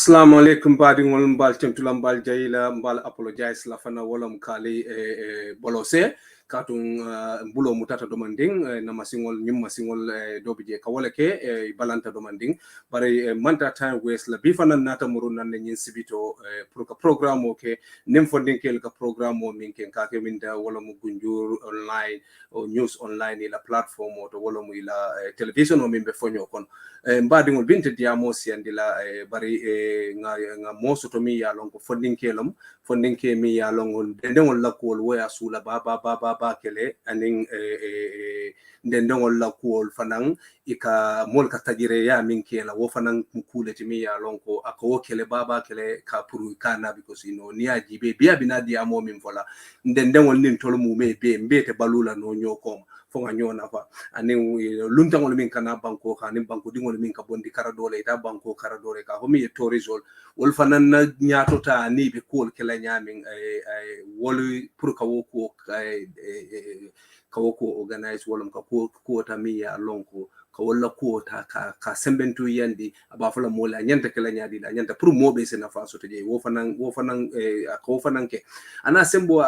Assalamu alaikum badi ngol mbal temtula mbal jayila mbal apologize la fana wala mkali bolose katun mbulo mutata domanding na masingol nyum masingol dobije kawale ke balanta domanding bare manta time waste la bifana nata muruna nyin sibito program ke nim fonding ke ka program o min ken ka ke minda wala mu gunjur online o news online ila platform o to wala mu ila television o min be fonyo kon mbadi ngol binte diamo si andila bari nga moso to mi ya lon ko fondin ke mi ya lon dendengol lakol waya sula ba kele anin dendengol lakol fanan ika mol ka tajire ya min kela wo fanan kule ti mi ya lon ko ako kele baba kele ka puru kana because ni ajibe biya binadi ya mo min fola dendengol nin tolo mu me be mbete balula no nyoko fonga nyona fa ani luntangol min kana banko ka ni banko dingol min ka bondi kara dole ita banko kara dole ka homi torizol wol fanan na nyato ta ni be kol kala nyamin wol pour ka woko organize wolum ka ko ta mi ya lonko ka wala ko ta ka sembentu yandi aba fala mola nyanta kala nyaadi la nyanta pour mobe se na faso to je wo fanan ke ana sembo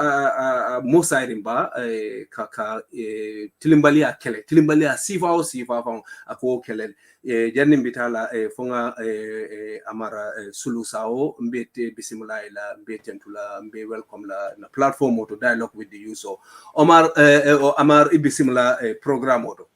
mo sairin ba ka tilimbali a sifa fa ako kele jannim bitala fonga Amara Sulu Saho mbete bismillah la mbetentula mbe welcome la na platform to dialogue with the youth so Amar bismillah program oto.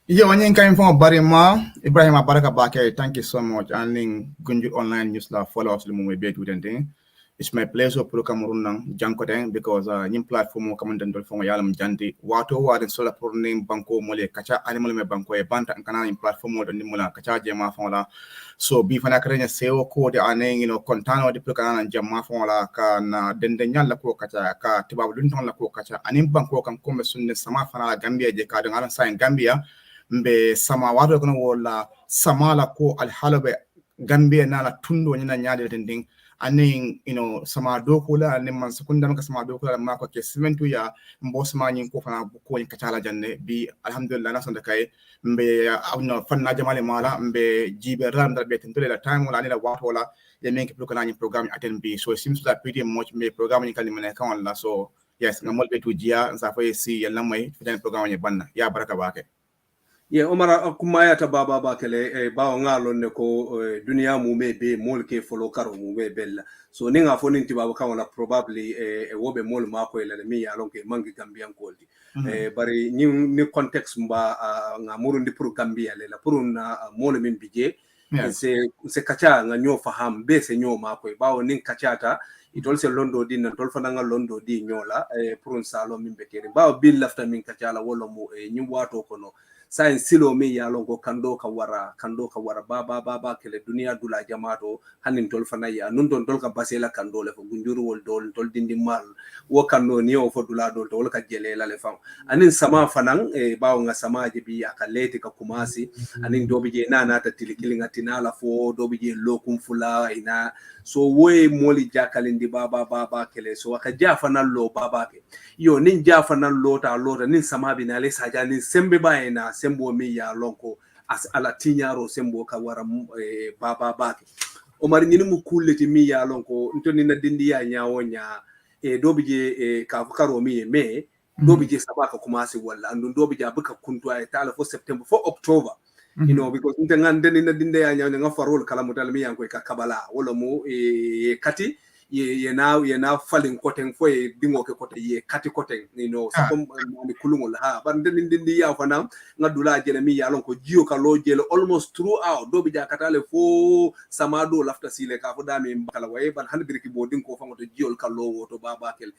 Yeah, when you came from Barima, Ebrima Baraka Bake, thank you so much. And then Gunju online news la follow us the moment we do thing. It's my pleasure to come around Jankoten because new platform coming down from Yalam Janti. Wato wa den sola pro name banko mole kacha animal me banko e banta kana in platform mo don mula kacha jema fonla. So bi fana karenya seo ko de ane kontano de plukana jema fonla ka na den nyalla ko kacha ka tibabu dun ton la ko kacha anim banko kam ko sunne sama fana Gambia je ka don ala sign Gambia mbe sama wato kono wala sama la ko al halobe Gambia na la tundo nyina nyaade tending aning sama dokula aning man sekunda ka sama dokula ma ko ke sementu ya mbo sama nyin ko fana ko kacala janne bi alhamdulillah na sonda kay mbe awno fanna jamale mala mbe jibe ram dal be tendole la time wala ni la wato la ye men ke plukana ni programme attend bi so it seems that pretty much me programme ni kalimene kan la so yes ngamol be tujia za fa si yalla may fitan programme ni banna ya baraka bake. Yeah, Omara kumaya ta baba kele ba ngalo ne ko dunia mu me be mol ke follow karo mu me bella so ninga fo ninti baba kan wala probably wobe mol ma ko ele mi ya lonke mangi Gambian koldi bari ni context mba ngamuru ndi pour Gambia le la pour na mol min bije se kacha nga nyo faham be se nyo ma ko ba nin kacha ta itol se londo din na tol fana nga londo di nyola pour salo min be kere ba bil lafta min kacha la wolo mu nyi wato kono sain silo mi ya longo kando ka wara baba kele dunia dula jamato hanin tol fana ya nun don tol ka basela kando le fo gunjuru wol dol tol dindi mal wo kando ni o fo dula dol tol ka jele la le fam anin sama fanan bawo nga sama je bi aka leti ka kumasi anin dobi je nana ta tilikilinga tinala fo dobi je lokum fula ina so we moli jakalindi baba kele so aka jafana lo baba ke yo nin jafana lo ta nin sama binale saja nin sembe baena sembo mi ya lonko as ala tinyaro sembo ka wara baba ke o mari ni mu kulleti mi ya lonko ntoni na dindi ya nyawonya dobije ka karo mi me dobije sabaka kumasi wala andu dobije abuka kuntu ay tala fo September fo October because ntengan deni na dinde ya nyawonya nga farol kala mutal mi yanko ka kabala wala mu kati ye na falling koten fo e dingo ke kote ye kati koten sakom ni kulungol ha ban dindi ya fana ngadula jele mi ya lon ko jiyo ka lo jele almost throughout do bi jakatale fo samado lafta sile ka fo dami mbakala way ban han birki bo din ko fango to jiyol ka lo woto baba kel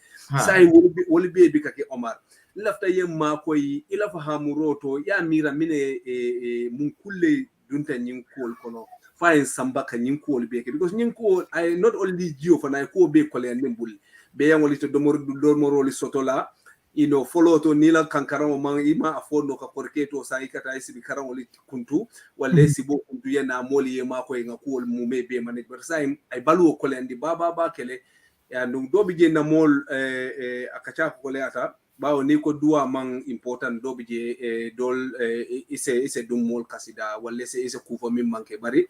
sai woli be bi ka ke Omar lafta yemma koy ila fa hamuroto ya mira mine mun kulle dunta nyin kol kono fine samba ka nyinko be ke because nyinko I not only geo for na ko be ko le nembul be yangoli to domoro li sotola follow to nila kankaramo man ima afondo ka porketo sa ikata isi karangoli kuntu wale sibo kuntu yana moli ma ko nga ko mu me be man but sai ay balu ko le ndi baba kele ya ndum do bi je na mol akacha ko le ata bawo ni ko duwa man important do bi je dol ise dum mol kasida wale ise kufo min manke bari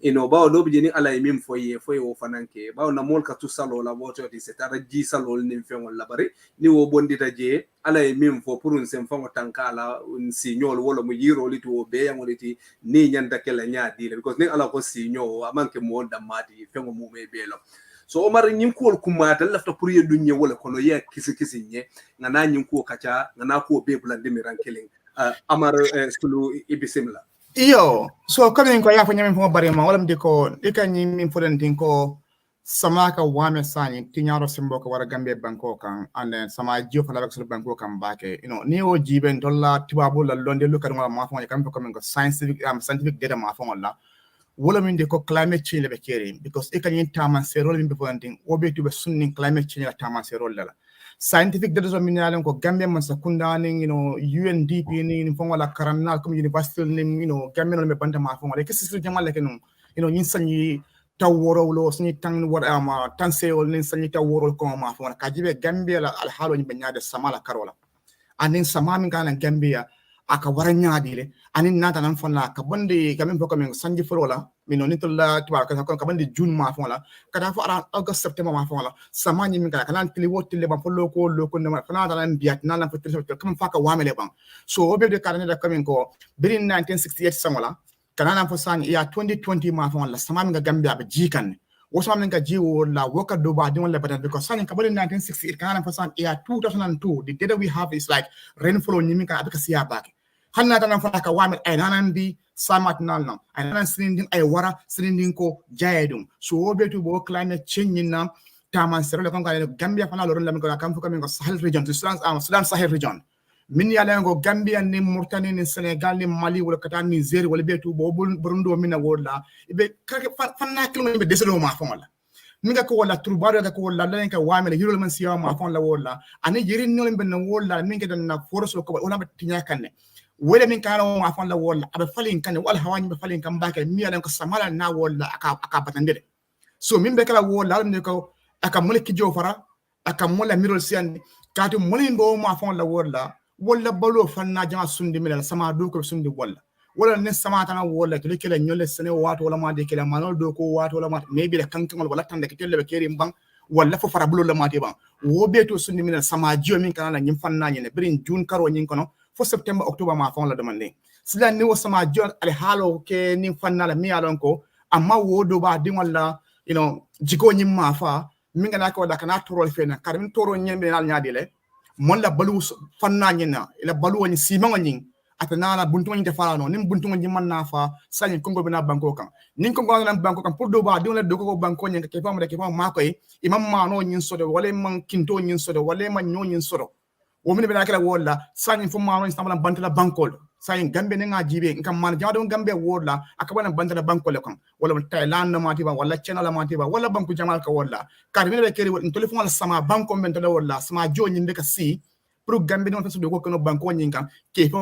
bawo do bijeni ala mim foye o fananke bawo na mol ka tu salo la woto di setara ji salo ni fengol la bari ni wo bondita je ala mim fo pour un sem fango tankala un signol wala mo yiro liti wo be yangoliti ni nyanda kala nyaadi le because ni ala ko signol amanke mo damati fengo mu me belo so Omar nyin ko kumata lafta pour yedu nye wala kono ya kisi nye ngana nyin ko kacha ngana ko be bulande mi rankeling Amara Sulu ibisimla iyo so comme ko ya fa nyame fo bari ma wala mdi ko ikani min fodentin ko sama ka wame sani tinyaro simbo ko wara Gambia banko kan and sama jio fala ko banko kan baake ni o jiben dolla tibabu la londe lu kaduma ma fo kam ko ko scientific data ma fo la wala min de ko climate change be kere because ikani tama serol min be fodentin obe to be sunni climate change la tama serol la scientific data so min yalen ko Gambia man sakunda ni UNDP ni fo wala karanna comme university ni Gambia no me banta ma fo wala kesi jamal ke nyin sanyi taworo lo sini tan wada ma tan sewol nin sanyi taworo ko ma fo ka jibe Gambia la al halo ni banyade samala karola anin samami kana Gambia aka waranya dile anin nata nan fonna ka bandi kamen fo kamen sanji forola mino ni tolla tuwa ka bandi June ma fo la kada fo ara August September ma fo la samani min kana kan tili wotile ba fo loko ne fana da nan biat nan fo tili kam fa ka wamele ban so obe de kana da kamen ko birin 1968 samola kana nan fo san ya 2020 ma fo la samami ga Gambia ba jikan wosam ninka jiwo la woka do ba din la better because san ka bali 1968 kana nan fo san ya 2002 the data we have is like rainfall ni min ka abika siya back hanna tan fa ka wamel ay nanan bi samat nan ay nanan sinding ay wara sinding ko jayedum so obe to bo climate change na taman sero ko Gambia fana lo ron lam ko kam fu kam ko Sahel region Sudan Sahel region min ya lengo Gambia ni Mauritania ni Senegal ni Mali wala kata Niger wala betu bo Burundi mina wola ibe fanna kilo be deselo ma fon la minga ko wala turbado ga ko wala len ka wamele yiro man siya ma fon la wola ani yirin no be na wola minga dan na force ko wala be tinya kanne wala min kana ma fon la wola abe falin kanne wala hawani be falin kan baka mi ya len ko samala na wola aka batande so min be kala wola ne ko aka mulki jo fara aka mola mirol sian katu molin bo ma fon la wola wala balo fanna jama sundi mel sama do ko sundi wala ne sama tan wala to kele nyole sene wato wala ma de kele manol do ko wato wala ma maybe la kankan wala tande ke tele be keri mbang wala fo fara bulo la ma de ban wo be to sundi mel sama jio min kana nyim fanna nyene birin June karo nyin kono fo September October ma fon la demande sila ni wo sama jio al halo ke nim fanna la mi alon ko amma wo do ba din wala jiko nyim ma fa min kana ko da kana toro fena karim toro nyembe nal nyaade mon la balu fanna nyina ila balu woni simango nyin atana buntu nyi defala no nim buntu nyi man na fa sani kongo bina banko kan nin kongo na banko kan pour do ba di wala do ko banko nyi ke fam ma koy imam ma no nyin sodo wala man kinto nyin sodo wala man nyo nyin sodo wo min bina kala wala sani fu ma no instambala bantala banko sani Gambe ne nga jibe ngam man jado Gambe wala akabana bantala banko le kan wala Thailand na matiba wala China la matiba wala banko jamal ka wala kar min be keri wala telefon wala sama banko bentala wala sama jo nyi ka si pro Gambe no tasu do ko no banko nyi kan ke fo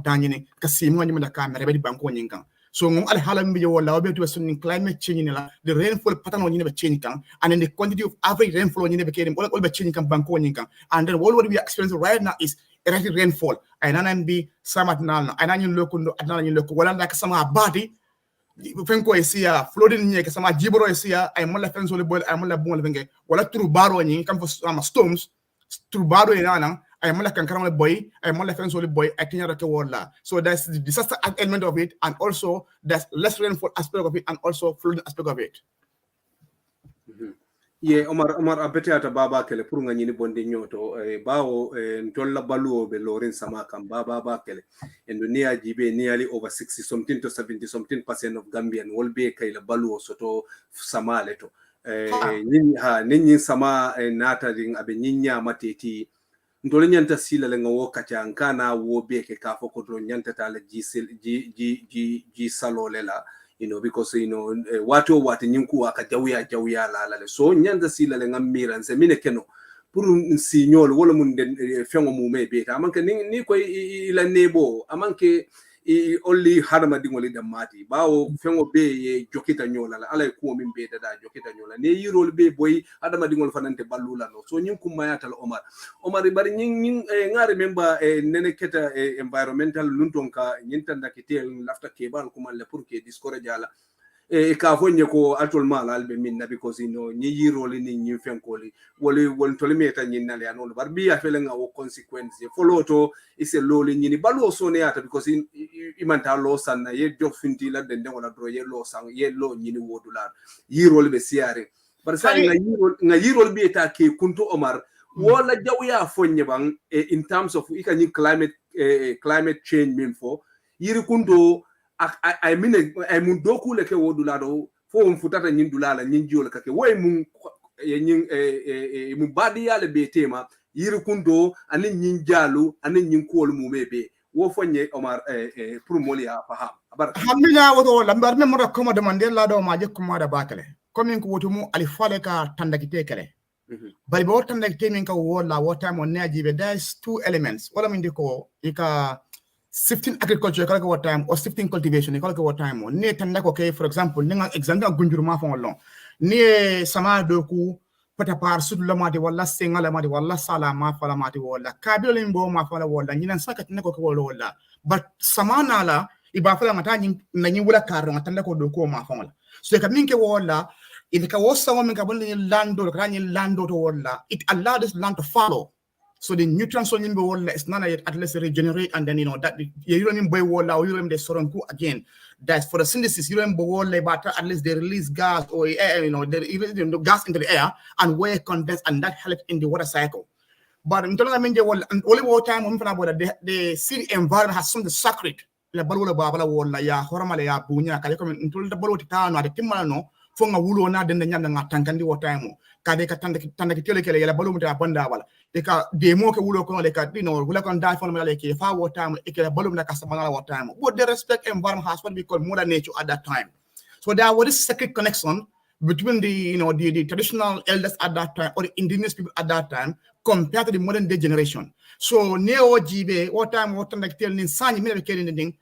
tanyini ka si mo nyi mala kamera be banko nyi kan so ngom al halam bi wala be to sunni climate change ni la the rainfall pattern nyi be change kan and then the quantity of average rainfall nyi be keri all be change kan banko nyi kan and then what we experiencing right now is erratic rainfall ay nanan bi samat nal ay nanan lokundo adana nyi lokko wala nak sama badi fenko esia flooding nyi ke sama jiboro esia ay mola fenso le bol ay mola bon le venge wala turu baro nyi kan fo sama storms turbado inana ay mola kan karam le boy ay mola fenso le boy ay tinya ke wala so that's the disaster element of it and also there's less rainfall aspect of it and also flooding aspect of it ye Omar abete ata baba kele pour nga nyini bonde nyoto bawo ntolla baluo be lorin sama kam baba kele endo niya jibe nearly over 60 something to 70 something % of Gambian will be kayla baluo soto sama leto nyin sama nata ding abe nyinya mateti ndole nyanta sila le ngawo kacha nkana wo be ke ka fo ko do nyanta tala ji salole la because wato wati nyinku aka jawya la so nyanta sila le ngamira nse mine keno pour signol wala mun den fengo mu me be ta manke ni ko ila nebo amanke only harma dingoli da mati bawo fengo be ye jokita nyola la ala ko min be da jokita nyola ne yirol be boy adama dingol fanante ballula no so nyin kum mayatal Omar bari nyin ngare member nene keta environmental nuntonka nyin tanda kitel lafta kebal kuma le pour que discourage ala e ka fo nye ko atol mala albe minna because ni yiroli ni nyi fenkoli wol tole meta nyinna le anon bar bi afele nga o consequence follow to ise loli nyini balo so ne ata because imanta lo sanna ye jof finti la den wala dro ye lo sang ye lo nyini wodular yiroli be siare bar sa nga yirol bi eta ke kunto Omar wala jawya fonye bang in terms of ikani climate change min fo yiri kunto I mean I mun doku le ke wodulado fo on futata nyin dulala nyin jiol kake way mun nyin mun badi yale be tema yiri kundo ani nyin jalu ani nyin kol mu mebe wo fonye Omar pour molia faham abar hamina woto lambar me mora koma demande la do ma je kuma da bakale comme ko woto mu ali fale ka tandakite kele bari bo tandakite min ka wola wota mo neji be there's two elements wala min diko ika shifting agriculture kala ko time or shifting cultivation kala ko time ne tanda ko ke for example ninga example gunjuru ma fa long ni sama do ku pata par sud la mati wala senga la mati wala sala ma fa la mati wala kabilo limbo ma fa la wala nyina saka tinako ko wala but sama na la iba fa mata nyi na nyi wala karo tanda ko do ko ma fa wala so ka minke wala in ka wasa wa min ka bon ni lando ka ni lando to wala it allowed this land to follow. So the nutrients on the wall is not at least regenerate, and then that you don't buy wall or you don't the soronku again. That's for the synthesis. You don't buy wall, but at least they release gas or air, the gas into the air and where condense, and that helps in the water cycle. But I'm telling you, and only water time I'm about the city environment has something sacred. La balula babala wall ya hormala ya bunya kale come into the balu tano at the timano fonga wulo na den nyam na tankandi water mo kade ka tanda kitele kele ya balu muta banda wala deka demo ke wulo ko le ka wula kon dai fon mala ke fa water mo ikela balu na kasamana water mo but the respect environment has what we call mother nature at that time. So there was this sacred connection between the the traditional elders at that time or the indigenous people at that time compared to the modern day generation. So neo jibe what time what like tell nin sani me ke nin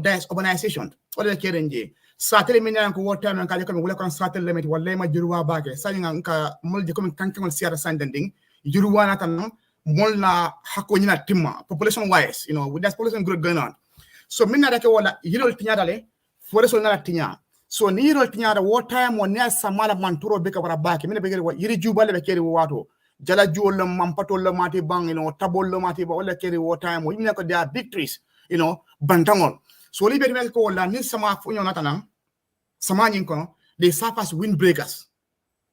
there's urbanization what they care nje satele mena ko what time kan ko wala kon satele limit wala ma juruwa baake sani nka mulje comme kankan siara sanding juruwa na tan mol na hako nyina timma population wise with that population growth going on. So minna dake wala yirol tinya dale fore so na tinya. So ni yirol tinya da what time on ya samala manturo beka wara baake minna be yiri jubale be keri wato jala juol mampato lo mati bang tabol lo mati ba wala keri what time yimna ko dia big trees bantangol. So li be ko wala ni sama fu natana sama nyin ko they surface windbreakers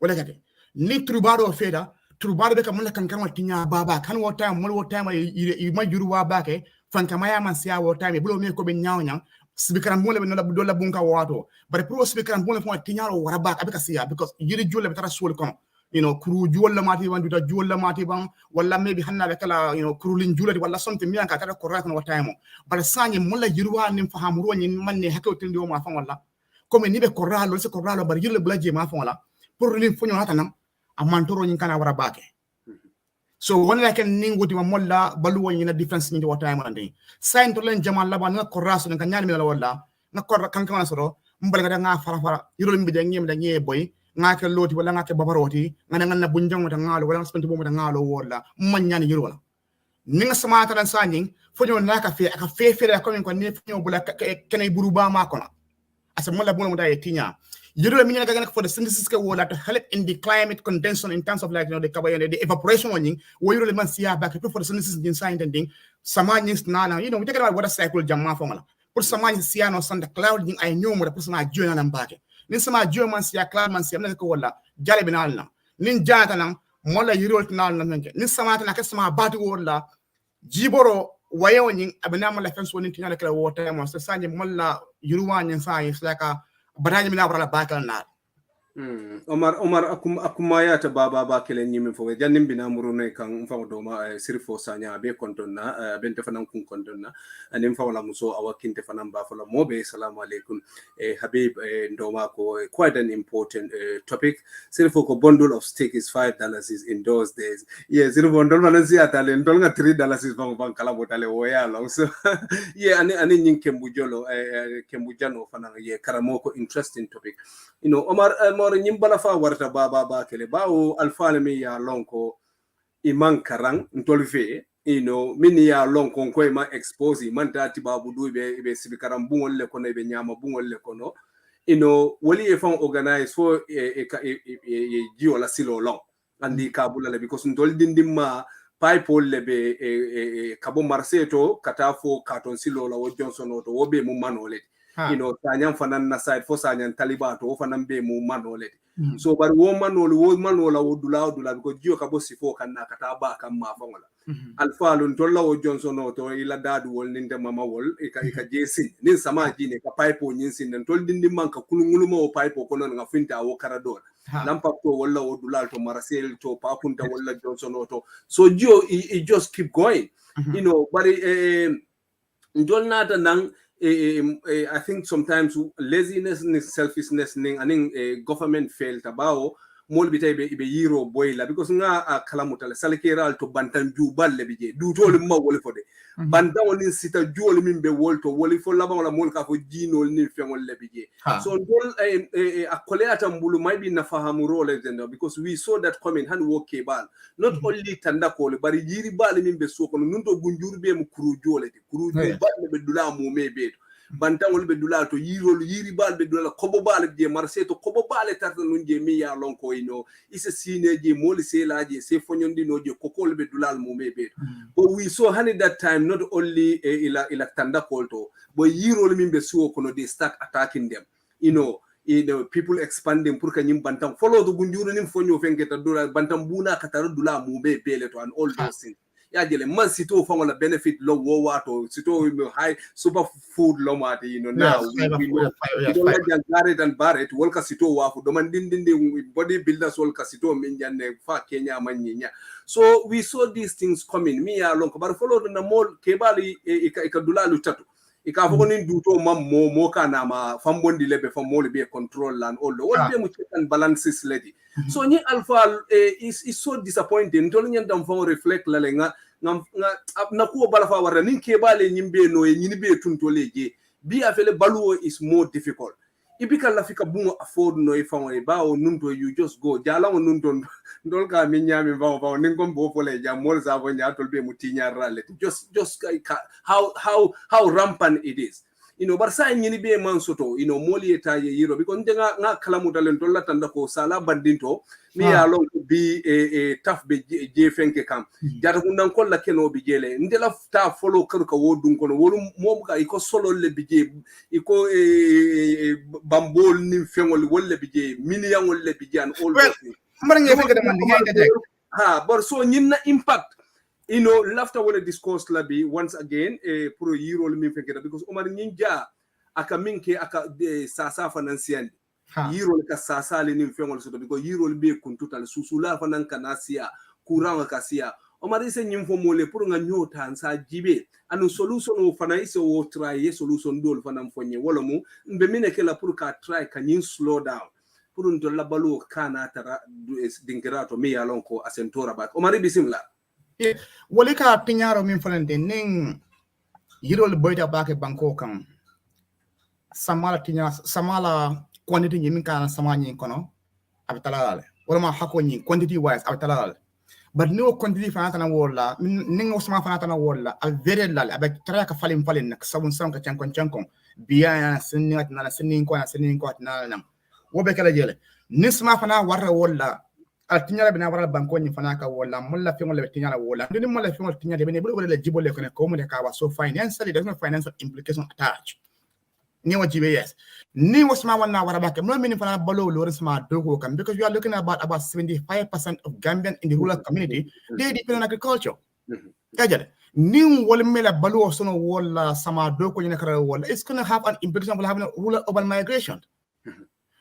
wala kate ni trubado feda trubado be ka mun kan tinya baba kan what time i ma juru wa baake fanka maya man sia what time bulo me ko be nyawnya sibikaram bole be no do la bunka wato bare pro sibikaram bole fo tinya ro wara baak abika sia because yiri julle be tara sul kono kuru juwalla mati wan duta juwalla mati bang walla maybe hanna be kala kurulin julati walla something mi anka tara correct no time bare sanye mulla jirwa nim faham ro nyin manne hakawtindi o ma fa walla comme ni be corralo se corralo bare yirle blaje ma fa walla pour lim fonyo hatanam amantoro nyin kana wara baake. So one like ningoti ma molla balu woni na difference ni what time ande sain to len jamal laba na corraso nga nyani mi la walla na corra kankama soro mbal nga nga fara yiro mbi de ngem da nye boy ngake loti wala ngake babaroti ngana bunjang wata ngalo wala spent bo mata ngalo wala manyani yiro wala ninga samata dan sanyin fonyo naka fe aka fe ko min ko ne fonyo bula kene buruba ma kono asa molla bo mo da yetinya yiro mi nga for the synthesis ke wala to help in the climate condensation in terms of like the carbon the evaporation on wo yiro le man sia back for the synthesis in science and thing samanya nana we take about water cycle jamma fomala pour samanya sia no sanda cloud ding ay nyomo da pour sama jona nan baake nin sama joman sia cloud man sia na ko wala jale binalna nin jata nan molla yirol tinal nan nin sama tan ka sama batu wala jiboro wayo nyin abina molla fens wonin tinala kala wota mo sa sanje molla yiruwa nyin sa is like a badaji mina wala bakal na Omar akumaya ta baba kelen nyimi fo jannim bina murune kan mfa do ma sirfo sanya be kontonna ben te fanan kun kontonna anim fa wala muso awakinte fanan ba fala mobe assalamu alaikum habib ndoma ko quite an important topic sirfo ko bundle of steak is $5 is in those days yes sirfo ndol manan si atale ndol nga $3 is ban kala botale woya long so yeah ani nyin kembujolo kembujano fanan ye karamoko interesting topic Omar mor nyimbala fa warta baba kele bawo alfale mi ya lonko iman karang ntolfe mini ya lonko ko ma expose man tati babu du be sibikaram bungol le kono be nyama bungol le kono wali e fan organize for jio la silo long andi kabula le because ndol dindimma pipe lebe kabo marseto kata fo carton silo la wo Johnson to wobe mu manole tanyan fanan na side fo sanyan taliba to fanan be mu manole so but wo manola wo dula because jio kabo sifo kan na kata ba kan ma fangola alfa lun tolla wo Johnson to ila dadu wol ninde mama wol ika jesi nin sama jine ka pipe nyinsi nen tol dindimman ka kulunguluma wo pipe ko non nga finta wo karador lampapto walla wo dulal to marasel to pakunta walla Johnson to so Gio it just keep going but ndolnata nang I think sometimes laziness and selfishness and government failed about mol bitay be yiro boyla because nga kalamutale salkeral to bantan jubal le bije du tole ma wole fode bantan woni sita jol min be wolto woli fo laba wala mol ka fo jinol ni fengol le bije so dol akole atambulu maybe na fahamu role zendo because we saw that coming han wo kebal not only tanda ko le bari yiri bal min be so ko nunto gunjur be mu kuru jole kuru bal be dula mu me be bantangol be dula to yiri bal be dula kobo bal je marse to kobo bal tarta nunje mi ya lonko ise sineje moli selaje se fonyondi noje kokol be dulal mu mebe but we saw honey that time not only ila tanda kolto but yirol min be suwo kono they start attacking them people expanding pour que nyim bantam follow to gunjuru nim fonyo fenketa dula bantam buna kataro dula mu be pele to and all those things ya jele man sito fangola benefit lo wo wato sito high super food lo mate now we don't Garrett and Barrett wolka sito wafu do man dindinde body builders wolka sito min janne fa Kenya manyinya so we saw these things coming me along but follow na mol kebali ika dulalu tatu ika foko nin duto mam mo kana ma fambondi lebe famole be control and all the all be mu check and balances lady so ni alpha is so disappointing to nyen dam fon reflect la nga na ko bala fa warra nin ke bale nyimbe no e nyini be tunto leje bi afele baluo is more difficult ibika la fika bungo afford no e fon e bawo nunto you just go jala on nunto ndol ka mi nyami bawo nin ko bo fole jam mol sa bo nyatol be mutinya rale just how rampant it is bar sa nyini be man soto moli eta ye yiro because nga kalamu dalen to latanda ko sala bandinto mi ya long bi taf be je fenke kam jata kundan ko la keno bi jele ndela ta follow kar ka wodun kono wolu mom ka iko solo le bi je iko bambol ni fengol wolle bi je million wolle bi jan all mbar nge fenke man ngay but so nyinna impact after when discourse labi once again pro yiro mi feketa because Omar Ninja aka minke aka sasa financian yiro ka sasa le ni fengol so because yiro be kuntutal susula fanan kanasia kuranga kasia Omar ise nyimfo mole pro nga nyota ansa jibe anu solution o fana ise o try solution dol fanam fonye wala mu mbe mine ke la pour ka try kan slow down pour ndo la balu kana tara dingirato mi alonko asentora bat Omar bismillah wali ka pinyaro min falante ning yirol boyta bake banko kan samala quantity nyimin kan samani kono abitalale wala ma hako nyi quantity wise abitalale but no quantity fanata na wala ning osma fanata na wala a very lal abek tara ka falin nak sabun sam ka chankon biya sinni na sinni ko na nam wo be kala jele nisma fana warra wala altinyala bina wala banko ni fana ka wala mulla fi wala tinyala wala ndini mulla fi wala tinyala bene bulu wala jibole ko ne ko mo de ka wa so financially there's no financial implication attached ni wa jibe yes ni wasma wana wara bakke no mini fana balo lo resma dogo kam because you are looking about 75% of Gambian in the rural community they depend on agriculture kajale ni wala mela balo sono wala sama dogo ni kara wala it's going to have an implication for having a rural urban migration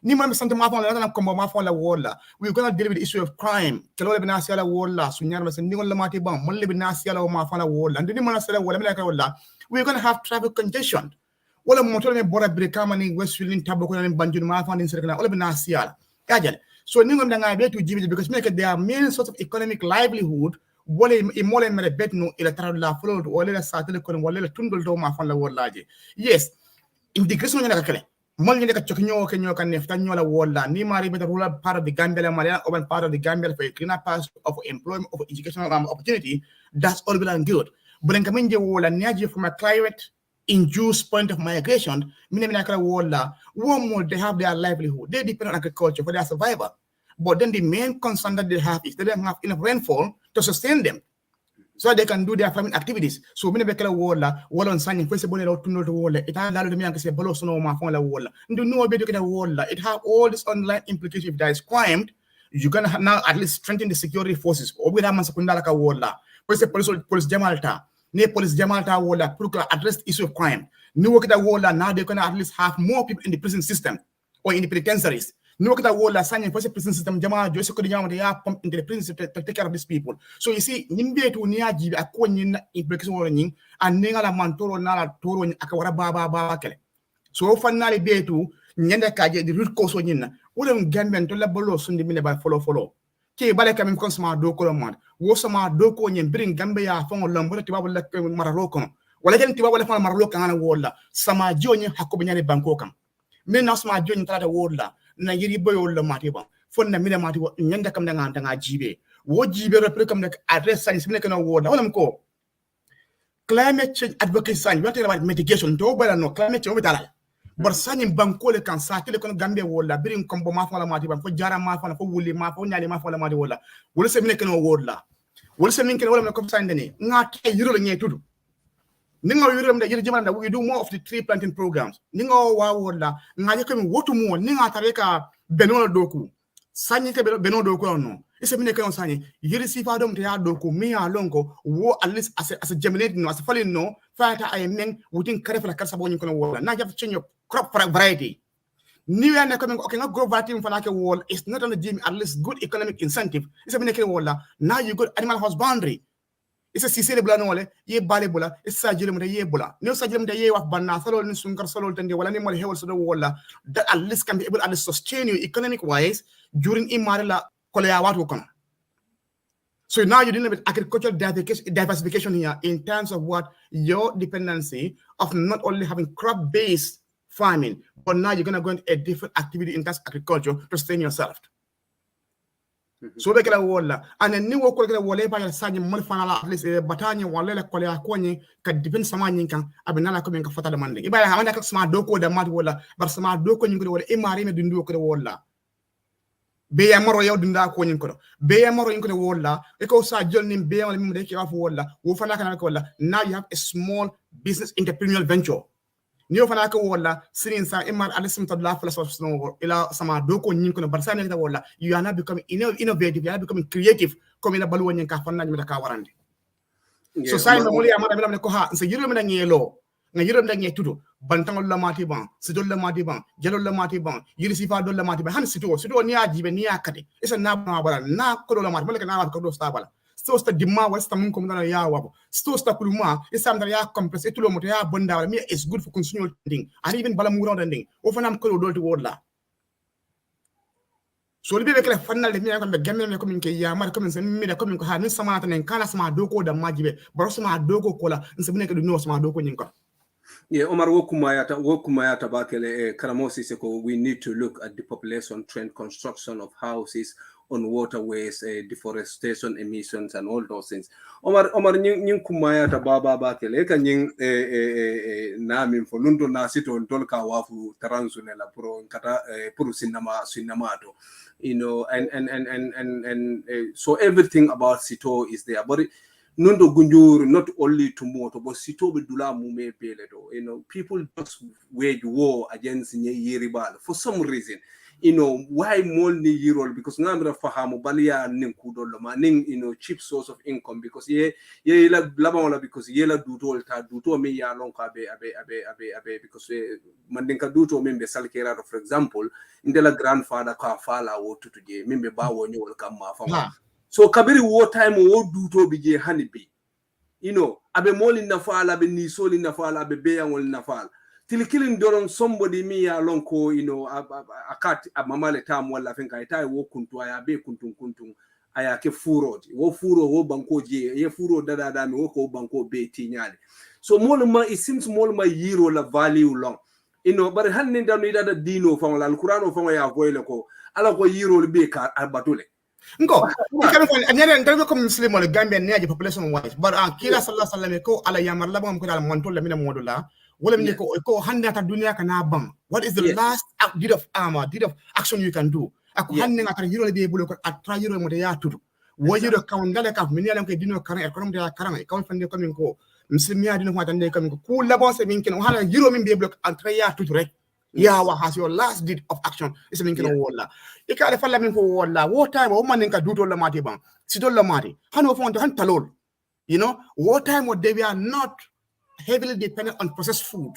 ni mam sante ma fon la ko ma fon la wala we're going to deal with the issue of crime kelo le binasi ala wala sunyar ma sen ngol la mati bam mon le binasi ala ma fon la wala ndini ma sala wala mela ka wala we're going to have traffic congestion wala motor ne bora breka mani westfield tablo ko ne banjun ma fon din serkala wala binasi ala kajal so ni ngom da nga be to jibi because make their main source of economic livelihood wala e mole mere betno ila taral la flow wala la satele ko wala la tundol do ma fon la wala je yes integration ne ka kale mol ni ka choknyo ke nyo kan nefta nyola wola ni mari be the rural part of the Gambia la Maria urban part of the Gambia for a cleaner path of employment of educational opportunity that's all well and good but in kaminje wola niaje from a climate induce point of migration, meaning one more they have their livelihood. They depend on agriculture for their survival. But then the main concern that they have is they don't have enough rainfall to sustain them, so they can do their farming activities. So many bekela wala on signing possible to know the wala. It has allowed me to say below no ma la wala. Do no be the wala. It have all this online implications. If that is crime, you're gonna now at least strengthen the security forces. Obi da man sekundala ka wala. Police Jamalta. Ne police Jamalta wala to address the issue of crime. New work that wala now they're gonna at least have more people in the prison system or in the penitentiaries. No kita wala signing for the prison system jama jo se ko jama they are pumped into the prison to take care of these people. So you see nimbe to ni aji akoni na implication wala nyin and ngala mantoro na la toro akawara baba kele. So finally be to nyende kaje the root cause nyina wala Gambian to la bolo sundi mine ba follow ke bale kam ko sama do ko man wo sama do ko nyen bring Gambia fon lambo ti babul la maralo kono wala ken ti babul la maralo kan wala sama joni hakobe nyane banko kan min na sama joni tata wala na yiri boyo la mati ba fon na mi la mati nyanda kam da nga jibe wo jibe repre kam nak address science mi nekana woda wala ko climate change advocacy science what about mitigation to bala no climate change bitala bar sani banko le kan sa tele kono Gambia wola birin kombo ma fa la mati ba fo jara ma fa fo wuli ma fo nyali ma fa la mati wola wala se mi nekana woda wala se mi nekana wala ko sande ni nga ke yiro la nyetudu ninga yurum da yiri jimanda we do more of the tree planting programs ninga wa wola nga ko mi wotu mo ninga tareka beno doku sanyi ke beno doku no ise mi nekana sanyi yiri sifa dom te ya doku mi ya lonko wo at least as a germinate no as a falling no fata ay men within karefala karsa bo nyiko wola na have to change your crop variety new ya na coming okay nga grow variety for like a wall is not on the gym at least good economic incentive ise mi nekana wola now you got animal husbandry. It's a sisele bula no ye bale bula isa jile mta ye bula no sa jile mta ye waf banna salo ni sunkar salo tande wala ni mo hewal so do wala that at least can be able to sustain you economic wise during imarila kolya watu kono. So now you're dealing with agricultural diversification here in terms of what your dependency of not only having crop based farming, but now you're gonna go into a different activity in terms of agriculture to sustain yourself. So be kala wala and ni wo ko kala wala ba ya sanyi mon fanala at least batanya wala la ko ya ko ni ka dipin sama nyin kan abinala ko men ka fata demande ibaya hamanda ka sama doko da mat wala bar sama doko nyin ko wala imari me dundu ko wala be ya moro yow dunda ko nyin ko be ya moro nyin ko wala e ko sa jol nim be wala mi de ki afu wala wo fana kana ko wala now you have a small business entrepreneurial venture. Niyo fana ko wala sirin sa imar alisim to la fala so ila sama doko nyin ko bar sa ne wala you are not becoming innovative, you are becoming creative comme ila balu nyin ka fanna mi ka warande. So sai no muli amara mi ko ha se yiro mi na ngelo nga yiro mi na ngetudo bantangol la mati ban sidol la mati ban jalol la mati ban yiri sifa dol la mati ban han sito ni ajibe ni akade isa na ba bala na ko do la mati malaka na ko do sta bala sto sta dimma wasta mun ko na ya wabo sto sta kuluma isam da ya compress et lo moto ya bonda wala me is good for continual thing and even bala mu ronda nding o fanam ko do to wodla so libe be kala fanal de mi ko be gamme ko min ke ya mar ko min sen mi da ko min ko ha ni sama tan kana sama doko da majibe baro sama doko kola nse bine ke do no sama doko nyin ko. Yeah, Omar Wokumayata Bakele Karamosi Seko, we need to look at the population trend, construction of houses on waterways, deforestation, emissions, and all those things. Omar nying Kumayata Baba Bakele ka nying namin for lundo na sito ntolka wafu taransunela pro kata puru sinamato, you know, and so everything about sito is there, but Nundo Gunjur, not only to moto, but Sitobe Dula Mume Peledo. You know, people just wage war against Yeribal for some reason. You know, why more Yerol? Because Namra Fahamu, Balia, Ninkudo Lama, Ning, you know, cheap source of income because ye Labamola because Yela Duto me ya lonka abe because Mandinka Duto membe Salkera, for example, in the grandfather Kafala or to today, member Bawo Nyol Kama. So kabiri wartime wo do to bije honeybee. You know, abe moli na fala, abe ni soli na fala, abe beya wol na fala. Till killing doron somebody me along ko, you know, a cat a mamale tam wala finka itai wo kuntu aya be kuntung aya ke furo. Wo furo wo banko je, ye furo da me wo ko banko be tinyali. So moluma it seems moluma yiro la value long. You know, but hanin da no ida da dino fa wala alqur'ano fa ya voile ko ala ko yiro be ka albatule. Nko, ikami ko anyane ntalbe ko Muslim wala Gambian neaje population wise, but kila sallallahu alaihi wasallam ko ala yamar la bam ko dal montol la mina modula. Wala mini ko hande ata dunia kana bam. What is the last deed of action you can do? Ako hande ngata yiro be bulo ko atra yiro mo ya tutu. Wajiro kawndale ka min yalam ko dino karan e konom de karan e kaw fande ko min ko Muslim ya dino ko tande ko min ko ku labon se min ken hala yiro min be bulo atra ya tutu rek. Yawa has your last deed of action is min ken wala. Ikale falla min ko wala wo time o man ka duto la mati bang sidol la mati hano fon to han talol. You know, what time what they were not heavily dependent on processed food.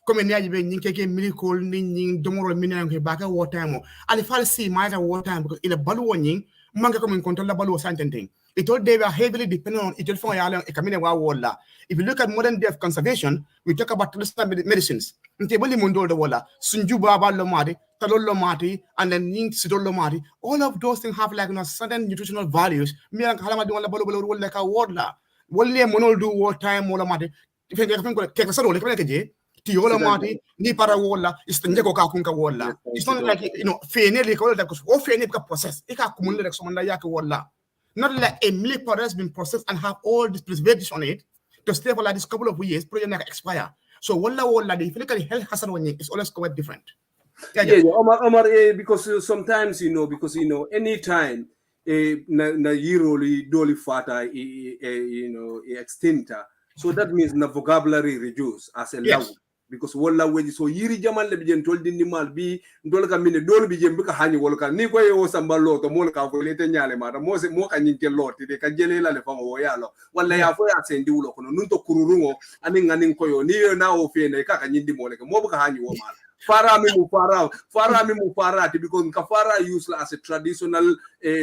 Comme ni ajibe nyinke miracle ni domoro minang ke baka war time ali falsi matter war time because in a balu wonyin manga come in control la balu santenting it all they were heavily dependent on it for yala e kamine wa wala. If you look at modern day of conservation, we talk about traditional medicines ntebali mundo do wala sunju baba lo mati talol lo mati and then ning sidol lo mati, all of those things have like certain nutritional values mi ang halama di wala balu wala ka wala wolle monol do war time wala mati if you ko ke sa do le ke je ti wala mati ni para wala istanje ko ka kun ka wala. It's not like fene le ko da ko o fene ka process e ka kumul le so man la yak wala. Not like a milk powder has been processed and have all this preservatives on it to stay for like this couple of years, probably not expire. So wala the physical health hazard is always quite different. Omar, because sometimes because anytime na yiro li doli fata extinta, so that means the vocabulary reduce as a law. Because wala weji so yiri jaman le bijen tol dindi mal bi ndol ka mine dol bijen bika hani wala ka ni ko yo sambalo to mol ka fo lete nyale mata mo ka nyinte loti de ka jele la le famo wo yalo wala ya fo ya sendi wulo kono nunto kururungo ani ngani ko yo ni yo na o fe ne ka nyindi mole mo bika hani wo mal fara mi mu fara because kafara used as a traditional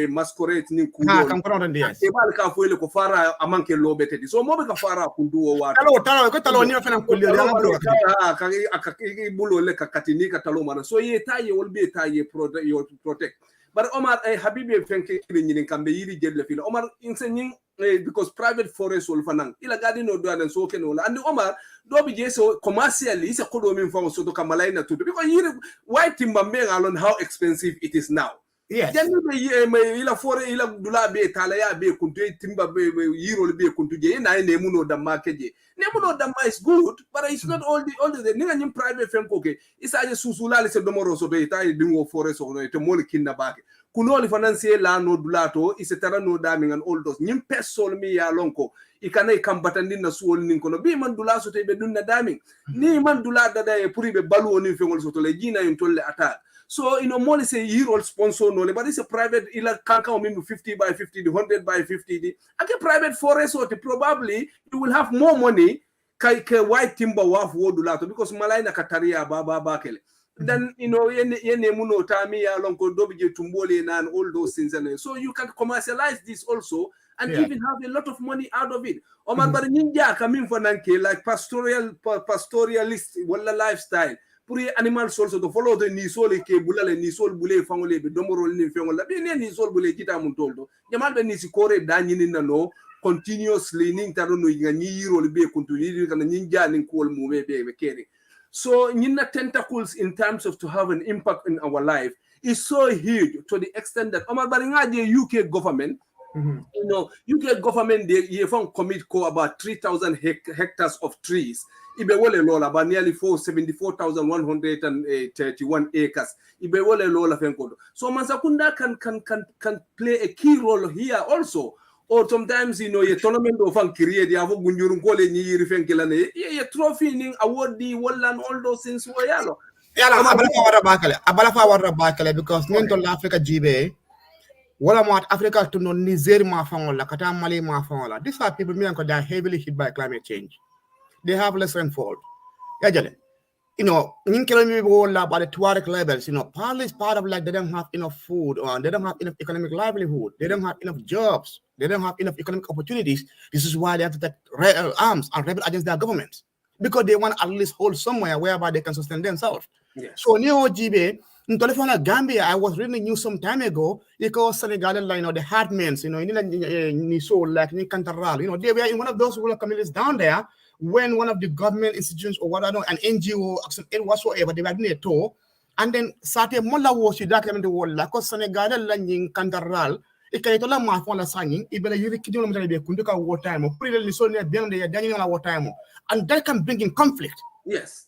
masquerade ni kudo e bal ka fo le ko fara amanke lobete di so mo bika fara kundu wa talo ni fena kulli bulo le kakatini katalo mana so ye taye wolbe taye protect but Omar Habibi fenke nyinin kambe yiri jelle fila Omar insenin because private forest wol fanan ila gadi no do and so ken wala and Omar do be je so commercially is a kodo min fam so to kamalai na tutu because yiri white timber men alone how expensive it is now. Yes. Janni be ila fore ila dula be tala ya be kuntu timba be yiro be kuntu je na ne muno da makeje ne muno da is good but it's not all the ninga nyim private fem koke isa je susula le se domoro so be tay dingo fore so no te mol kinna bake kunoli financier la no dulato is tara no daming and all those nyim pesol mi ya lonko ikana kambatandi na suol nin kono bi man dula so te be dunna daming ni man dula dada e puri be balu oni fengol so to le jina yum tolle attack. So, more say year old sponsor no, but it's a private, ila kanka o 50 by 50, the 100 by 50. Ake private forest or probably you will have more money kai white timber waf wodulato because malaina kataria baba bakele. Then yene muno tami ya lonko dobije tumbole and all those things and so you can commercialize this also and even have a lot of money out of it. Omar bari ninja coming for nanke like pastoralist wala lifestyle. Pour animal soul so to follow the ni soul ke bulale ni soul bule fangole be domoro ni fengola be ni soul bule kita mun toldo jamal be ni si kore danyini na no continuously ning taro no ngani yiro be continue kana ninja nin ko mu be kere. So nyina tentacles in terms of to have an impact in our life is so huge to the extent that Omar Baringa the UK government UK government they commit about 3,000 hectares of trees. Ibe wole lola ba nearly 74,131 acres. Ibe wole lola fenkodo. So Mansakunda can play a key role here also. Or sometimes ye tournament of create the avo gunjurun kole ni yiri fenkilane ye trophy ning award di wallan all those things wo yalo. Abala fa wara bakale because nento Africa jibe wala mat Africa to no Niger ma fangola kata Mali ma fangola. These are people me they are heavily hit by climate change. They have less rainfall. About the Tuareg levels, partly is part of like they don't have enough food or they don't have enough economic livelihood. They don't have enough jobs. They don't have enough economic opportunities. This is why they have to take arms and rebel against their governments because they want at least hold somewhere whereby they can sustain themselves. Yes. So Neo GB in Gambia, I was reading news some time ago because Senegal, the Hardmans, like Cantaral, they were in one of those rural communities down there. When one of the government institutions or what I know, an NGO, whatsoever, they were doing a tour, and then Sate Mola was you document the world, like Senegal, Lanyin, Cantaral, Ikaitola mafon la sanging, ibele yuri kidino mtale be kunduka war time, put it in so near beyond the Daniel war time. And that can bring in conflict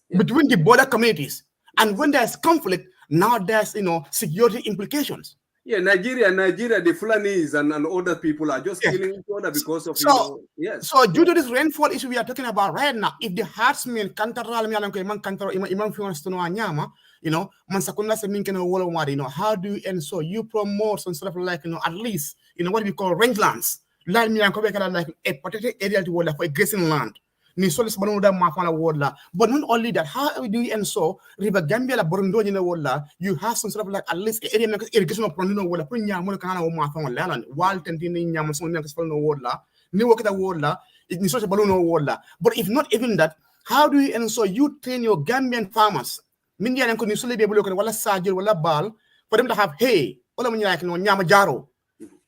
between the border communities. And when there's conflict, now there's security implications. Yeah, Nigeria, the Fulanis and other people are just killing each other because of So due to this rainfall issue we are talking about right now, if the herdsmen kantaral mi alanko imam kantaro imam fions to no anyama, man sakunda se minkeno wolo wadi, how do you ensure you promote some sort of like at least what we call rangelands, land mi alanko bekala like a protected area to wala for a grazing land. Ni solis banuda mafana wala. But not only that, how do you ensure River Gambia la Borundo in the wala, you have some sort of like at least area irrigation of Pronuno wala, Punya Mulcana or Mafan Land, while tending Yamason no wala, New Work wala, it is such a balloon wala. But if not even that, how do you ensure you train your Gambian farmers? Mindian and Kunisuli be able to look at wala Sajil wala bal for them to have hay, all of me like Nyamajaro.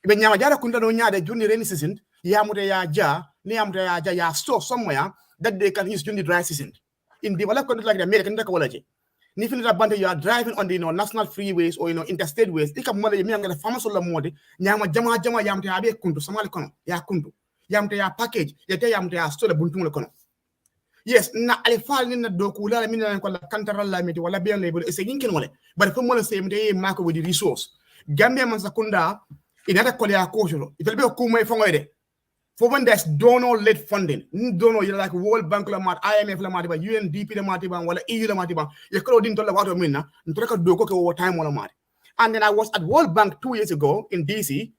When Yamajara Kunda no nya, the junior rainy season, Yamude ja. Ya store somewhere that they can use during the dry season. In developed countries like the American technology, if you are driving on the national freeways or interstate ways, you can mother the farmers or mode, Yama Jama Yamte Abe Kuntu, Somalikono, Yakuntu, Yamte package, Yate Yamte store the Buntumokono. Yes, na alifal in the dokula, I mean, Cantara Lamit, wala be label is a Yinkin wale, but from one same day, Marco with the resource. Gambia Mansakunda, in other Korea Kosho, it will be a Kume from where. For when there's donor-led funding, donor you like World Bank la mat, IMF la mat, UNDP la mat, wala EU la mat, you could didn't tell about minna, ntoka doko over time wala mat. And then I was at World Bank 2 years ago in DC.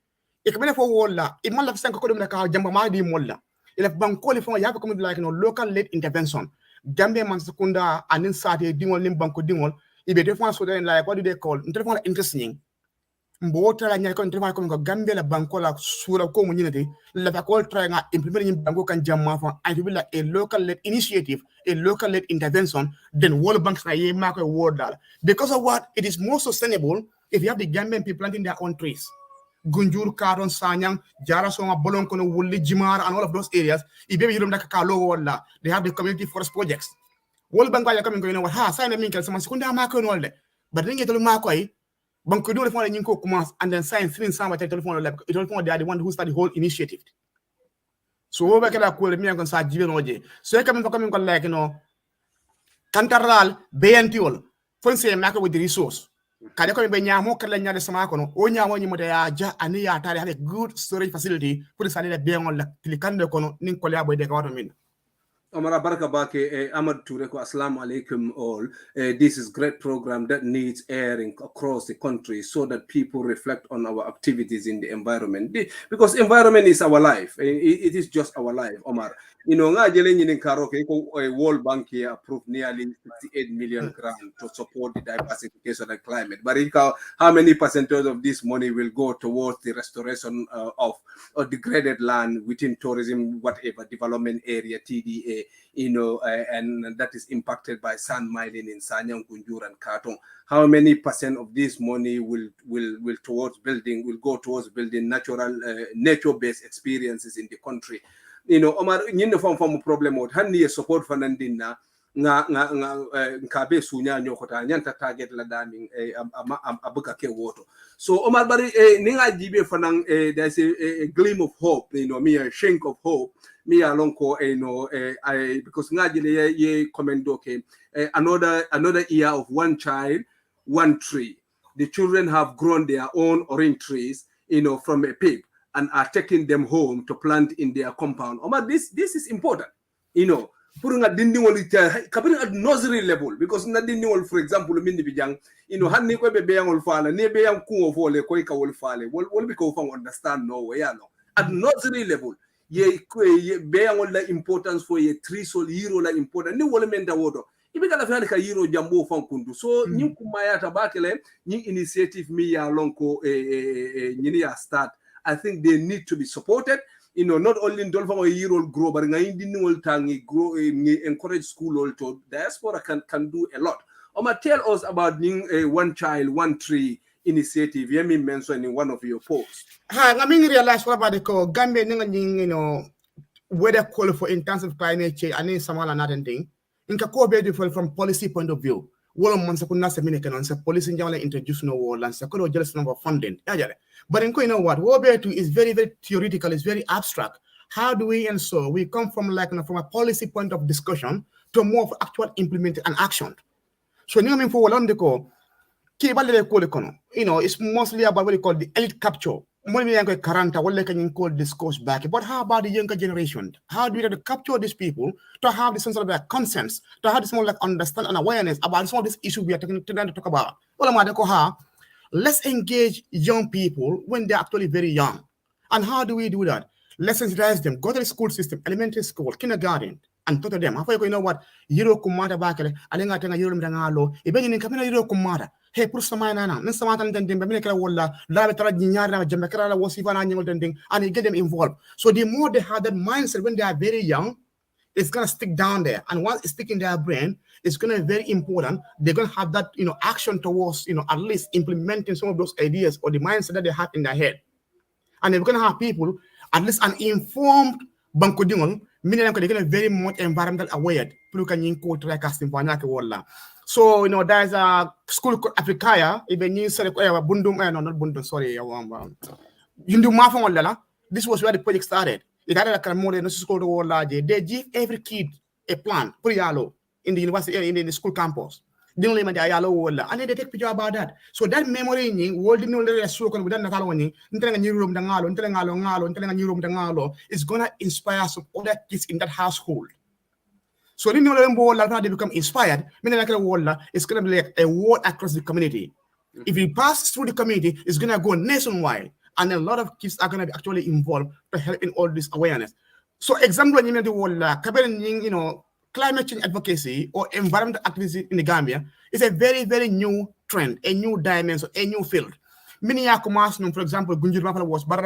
Ikamena for wala, it man love sanko kodum naka jamba madi molla. If bank qualify, you have to come like local-led intervention. Gambia man sekunda anin sati dingol lim banko dingol. Ibe defense so then like what do they call? Intervention interesting. Mbota la nyako intervention ko Gambia la banko la sura ko munyinati la call trying to implement banko kan jamma fa and be like a local-led initiative, a local-led intervention. Then World Bank na ye mark a word dollar because of what it is more sustainable if you have the Gambian people planting their own trees. Gunjur, Karon, Sanyang, Jara Soma, Bolonkono, Wuli, Jimar, and all of those areas. If you don't like they have the community forest projects. World Bank are coming going over. Sign a minkel, some secunda marco and all that. But then get to Marco, Banco do the phone in Kumas and then sign 3 some telephone. It will they are the one who started the whole initiative. So over can I call me and start giving OJ. So I come like Cantaral, Bayantiol, Fonse Marco with the resource. Kaya ko be nyamo kala nyade sama kono o nyamo nyimo de ya ja ani ya tare have a good storage facility pour sale de bien on la tilikande kono nin ko ya boy de kawato min. Amara Baraka Bake, Ahmad Tureko, Assalamu alaikum all. This is great program that needs airing across the country so that people reflect on our activities in the environment. Because environment is our life. It is just our life, Omar. You know, World Bank here approved nearly 68 million grant to support the diversification of climate. But how many percentage of this money will go towards the restoration of degraded land within tourism, whatever, development area, TDA, and that is impacted by sand mining in Sanyang, Gunjur, and Katong. How many percent of this money will go towards building nature-based experiences in the country? Omar, from problem with handy support for Nandina, Nkabe Sunya Nyokota, Nyanta target la daming abuka ke water. So Omar Bari Ninga Jibe Fanang, there's a gleam of hope, me a shank of hope, me along because Najile ye commendo came another year of one child, one tree. The children have grown their own orange trees, from a pig, and are taking them home to plant in their compound. Omar, this is important, putting at the nursery level, because for example, hanni ko be beyang fala ne beyang ku fole ko ka wol fale wol be ko fang understand no way at nursery level ye beyang la importance for ye tree sol hero la important ni wol men da wodo ibe kala fa ka hero jambo fang kundu so nyi kumaya tabakele nyi initiative mi ya lonko nyini ya start. I think they need to be supported. Not only in Dolphin or year grow, but grow, encourage school also. Diaspora can do a lot. Oma, tell us about one child, one tree initiative. You may mention in one of your posts. I mean, realize what about the Gambia, weather call for intensive climate change. I need some other thing. In Kako beautiful from policy point of view. wala man sa kunna sa minute kanon sa police njawala introduce no wala sa ko jealous number funding but in you know what wobe to is very very theoretical, is very abstract. How do we ensure we come from from a policy point of discussion to more of actual implement and action? So you know for Wolondiko, it's mostly about what you call the elite capture. More than Karanta, what can call discourse back. But how about the younger generation? How do we have to capture these people to have this sense of their conscience, to have this more like understand and awareness about some of these issues we are trying to talk about? Let's engage young people when they're actually very young. And how do we do that? Let's sensitize them. Go to the school system, elementary school, kindergarten, and talk to them. You know what? Yiro kumata bakele, alenga tenga yiro mdangalo, ibeni nikamina yiro kumata. Hey, put some man and you get them involved. So the more they have that mindset when they are very young, it's gonna stick down there. And once it's sticking in their brain, it's gonna be very important. They're gonna have that action towards at least implementing some of those ideas or the mindset that they have in their head. And they're gonna have people, at least an informed bankudingon, meaning they're gonna be very much environmental aware. So there's a school called Afrikaya, even you said Bundum, no, not Bundum, sorry. This was where the project started. It had like a more than school world. They give every kid a plan, in the university, in the school campus. And then they take picture about that. So that memory is gonna inspire some other kids in that household. So they become inspired. It's gonna be like a word across the community. If it passes through the community, it's gonna go nationwide, and a lot of kids are gonna be actually involved to help in all this awareness. So, example, climate change advocacy or environmental activism in the Gambia is a very, very new trend, a new dimension, a new field. Many for example, was but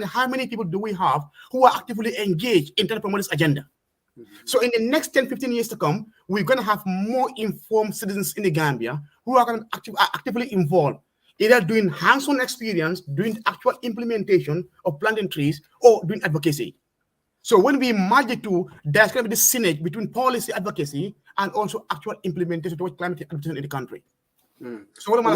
how many people do we have who are actively engaged in trying to promote this agenda? So in the next 10, 15 years to come, we're going to have more informed citizens in the Gambia who are going to actively involved, either doing hands-on experience, doing actual implementation of planting trees, or doing advocacy. So when we merge the two, there's going to be this synergy between policy advocacy and also actual implementation towards climate adaptation in the country. So Omar,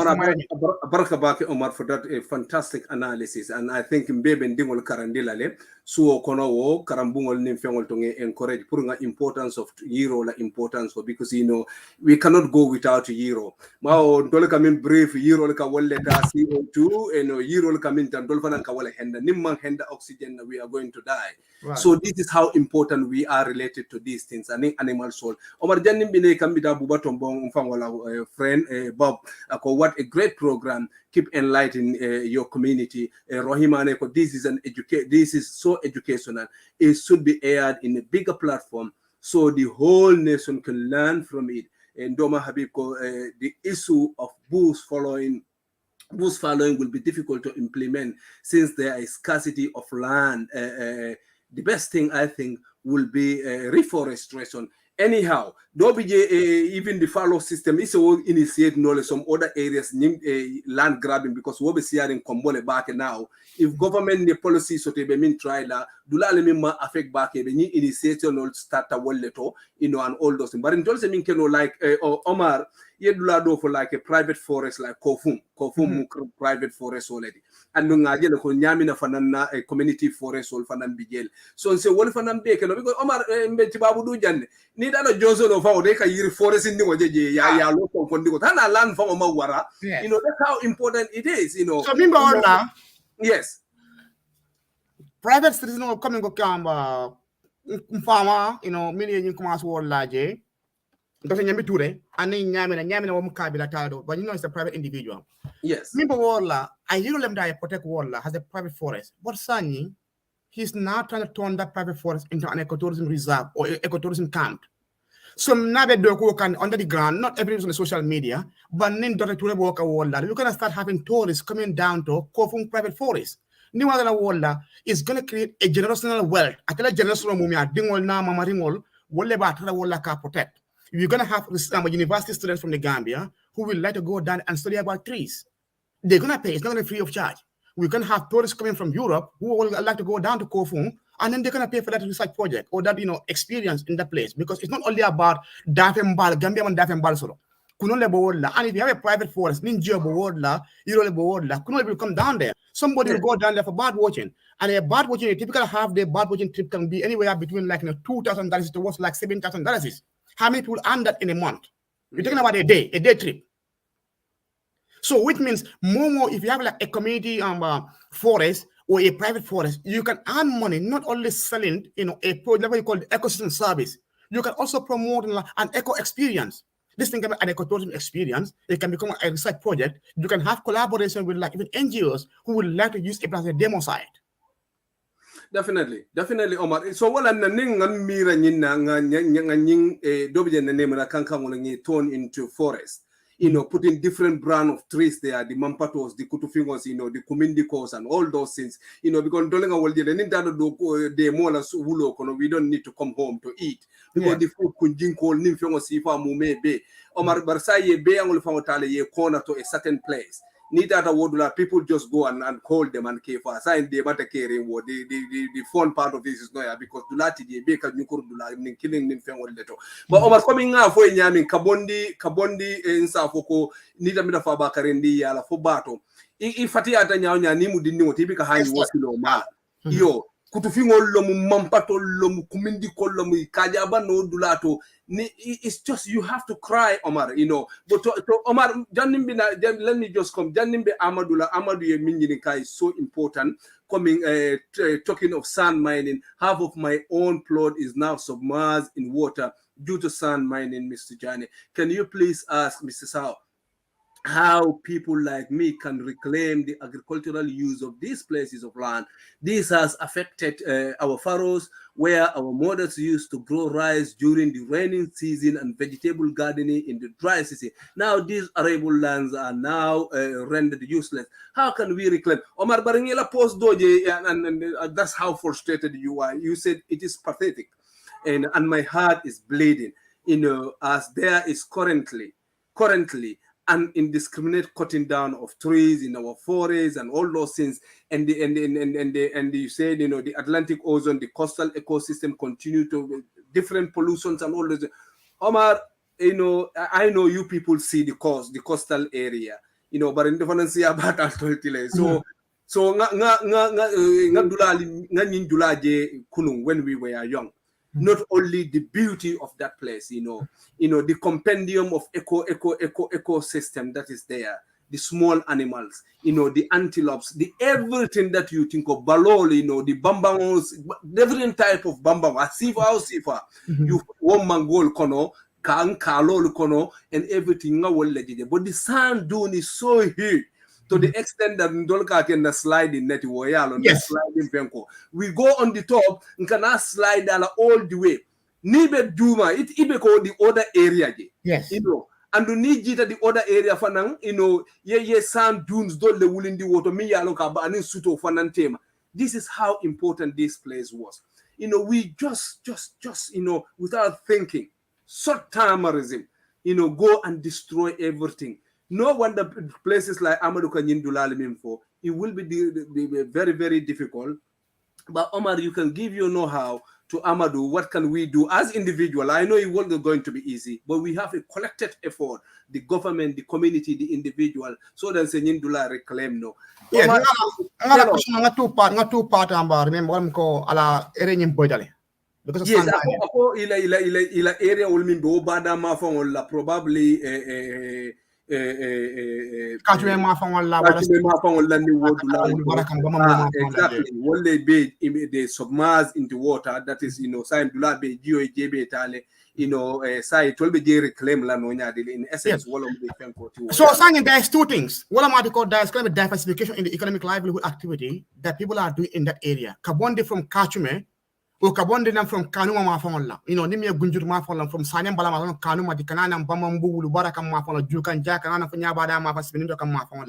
for that fantastic analysis, and I think Mbebe Ndingol Karandilale, Suo Kono, Karambungol Nimfengol Tonge encourage putting the importance of Euro, the importance of, because we cannot go without Euro. Mao Dole come brief Euro like a CO2 and Euro come in Dolphin and Kawala Henda, Nimman Henda oxygen, we are going to die. Right. So this is how important we are related to these things, and animal soul. Omar Janim Bine Kambida Bubatombong Mfangwala friend Bob. What a great program! Keep enlightening your community. Rohima, this is so educational. It should be aired in a bigger platform so the whole nation can learn from it. And Doma Habibko, the issue of bush following will be difficult to implement since there is scarcity of land. The best thing I think will be reforestation. Anyhow, even the fallow system is all initiate knowledge some other areas land grabbing, because we'll be seeing in Kombole back now. If government the policy so they mean try la dula le affect back any initiation or start a wallet and all those things. But in terms of like Omar, you do for like a private forest like Kofum private forest already. And no ngajele ko nyamina fanana a community forest or fanan bigel. So say what fanan beke no, because Omar mbetibabu du Janneh ni dano Johnson of our deka yiri forest in the waje ya local kondigo tana land from Omawara. That's how important it is, So yes. Private citizens will come and go kamba farmer, million commerce world large. Because nyambi ture ani nyamina wa mukabila tado, but it's a private individual. Yes. Mimbo wala ayirulem da protect wala has a private forest. But Sani, he's now trying to turn that private forest into an ecotourism reserve or ecotourism camp. So nabe doko can under the ground, not everything's on the social media, but nin dota ture waka wala. You're gonna start having tourists coming down to Kofung private forest. New wala is gonna create a generational wealth. Atela generational mumia dingol na mamaringol wole ba atela wala ka protect. You're going to have university students from the Gambia who will like to go down and study about trees. They're going to pay. It's not going to be free of charge. We're going to have tourists coming from Europe who will like to go down to Kofung and then they're gonna pay for that research project or that experience in the place, because it's not only about Dafembal, Gambia and Dafembal solo. And if you have a private forest, ninja boardla, you will come down there. Somebody will go down there for bird watching. And a bird watching, a typical half-day bird watching trip can be anywhere between like $2,000 towards like $7,000. How many people earn that in a month? You're talking about a day trip. So which means more if you have like a community forest or a private forest, you can earn money not only selling a product what you call the ecosystem service. You can also promote an eco experience. This thing can be an ecotourism experience. It can become a research project. You can have collaboration with like even NGOs who would like to use it as a demo site. Definitely, Omar. So what I'm nang mira nyina nying dobje na name na kanka ngi turn into forest. Putting different brand of trees there, the mampatos, the kutufingos, the kumindikos, and all those things, because dolenga wolje the nindado do de mola wulo kono, we don't need to come home to eat because the food kunjinko nimfengo sifa mume be Omar Barsaye be angol fangotale ye corner to a certain place. Nita wodula people just go and call them and care for assign the matter caring what the fun part of this is not because dulati the beka nyukuru dula killing nimfengo leto. But Omar coming out for nyami kabondi insa foko nita mida fa bakarendi ya la fobato ifati ata nyanya nimu dinni wotibika hanyi wasilo ma yo kutufingo lomu mampato lomu kumindi lomu kajaba no dulato it's just you have to cry Omar but to Omar Janneh let me just come Janneh Amadu ye minjini kai is so important coming talking of sand mining. Half of my own plot is now submerged in water due to sand mining. Mr. Janneh, can you please ask Mr. Saho how people like me can reclaim the agricultural use of these places of land? This has affected our furrows where our mothers used to grow rice during the raining season and vegetable gardening in the dry season. Now these arable lands are now rendered useless. How can we reclaim? Omar Baringela post doje and that's how frustrated you are. You said it is pathetic and my heart is bleeding, as there is currently an indiscriminate cutting down of trees in our forests and all those things, and you said the Atlantic ozone, the coastal ecosystem continue to different pollutions and all those. Omar, I know you people see the coastal area, but in the see about so when we were young. Not only the beauty of that place, the compendium of ecosystem that is there, the small animals, the antelopes, the everything that you think of, balol, the bambangos, different type of bambang, asifa, you one mangol kono, kan kalol kono, and everything. But the sand dune is so huge. To the extent that Ndolka can slide in net Woyal on the sliding penko. We go on the top and cannot slide all the way. Nibe Duma, it ibeko the other area. Yes. And you need the other area for now, sand dunes don't the wool in the water, me yaloka and suto fanantema. This is how important this place was. We just without thinking, short-termerism, go and destroy everything. No wonder places like Amadou Kanyin Dulali for it will be very, very difficult. But Omar, you can give your know-how to Amadou. What can we do as individual? I know it wasn't going to be easy, but we have a collected effort: the government, the community, the individual. So then, Senyin Dula reclaim no. Yeah, nga two part remember I'm ko ala erenyim boydale. Because yes, ila area will mean bada mafon probably exactly. What they be they submerge into water. That is, sign dula be GOJB tale. Say it will be reclaim la nonya in essence. So saying there's two things. What am I called? There's going to be diversification in the economic livelihood activity that people are doing in that area. Kabondi from Kachume. Kabondi from Kanuma Mafonla, Nimi Gunjur Mafola from Sanyam Balama, Kanuma, the Kanana, Bamambu, Baraka Mafola, Jukan Jack, and Fanyabada Mafasminto Mafon.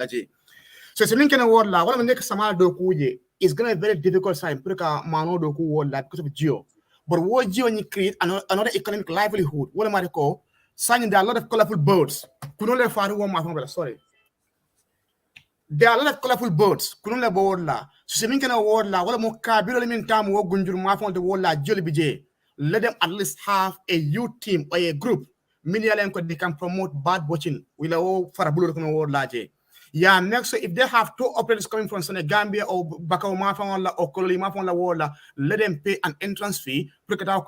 So it's a link in a word like what I'm next Samal Dokuye is going to be very difficult sign, Purka Mano Doku word like because of geo. But what geo you create another economic livelihood, what am I call? Signing there are a lot of colorful birds. Could only find one Mafon, sorry. there are a lot of colorful birds. Kunun la walla. So semin kana walla wala mo kabilo le min tamu wo gunjur ma fon de walla joli bije. Let them at least have a youth team or a group. Many of them they can promote bird watching. We'll all farabulo kono walla je. Yeah, next so if they have 2 operators coming from Gambia or Bakau Mafan or Kololi Mafan La Walla, let them pay an entrance fee. That's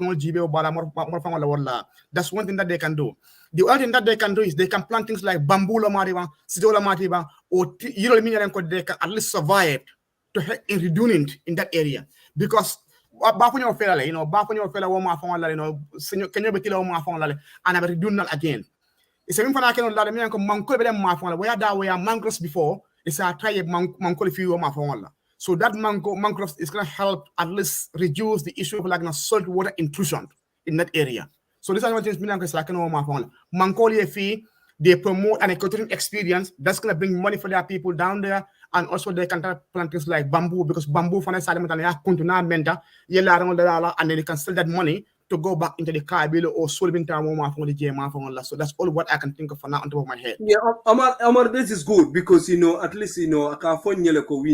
one thing that they can do. The other thing that they can do is they can plant things like bamboo mariba, sidola matiba, or you know they can at least survive to help in redundant in that area. Because bafunyo fela, you know, bafunyo fela wo mafan, you know, can you be and I'm redundant again. It's even for I can let me uncle Manco Mafon, where that way are mangroves before, it's a try Manco if you Mafon. So that mangrove is going to help at least reduce the issue of like salt water intrusion in that area. So this is what is meaning like no Mafon. Mancolia fee, they promote an ecotourism experience that's going to bring money for their people down there, and also they can plant things like bamboo because bamboo for and then they can sell that money to go back into the car below or solving time from the GMA. So that's all what I can think of for now on top of my head. Yeah, Amar, this is good because at least we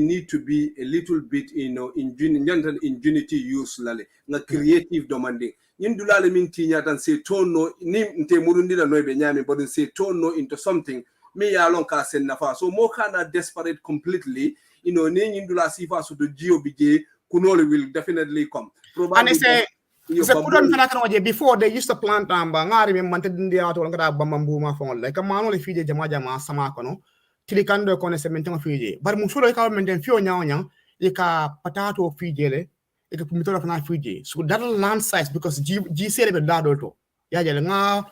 need to be a little bit ingenuity use lale na creative demanding. Yindulale mintinya tan say tono ni nte murundi na noy be nyami but say tono into something me ya lon ka sen nafa so mo kana desperate completely ni yindula sifa so do geo bije kunole will definitely come probably. And they say before they used to plant ngari me mante dindi ato ngata bamambu ma fon like mano le fije jama sama kono tilikando kono se menten fije bar mu fulo ka menten fio nyawnya e ka patato fije le e ka pumitoro fana fije so that land size because g sele be dado to ya jele nga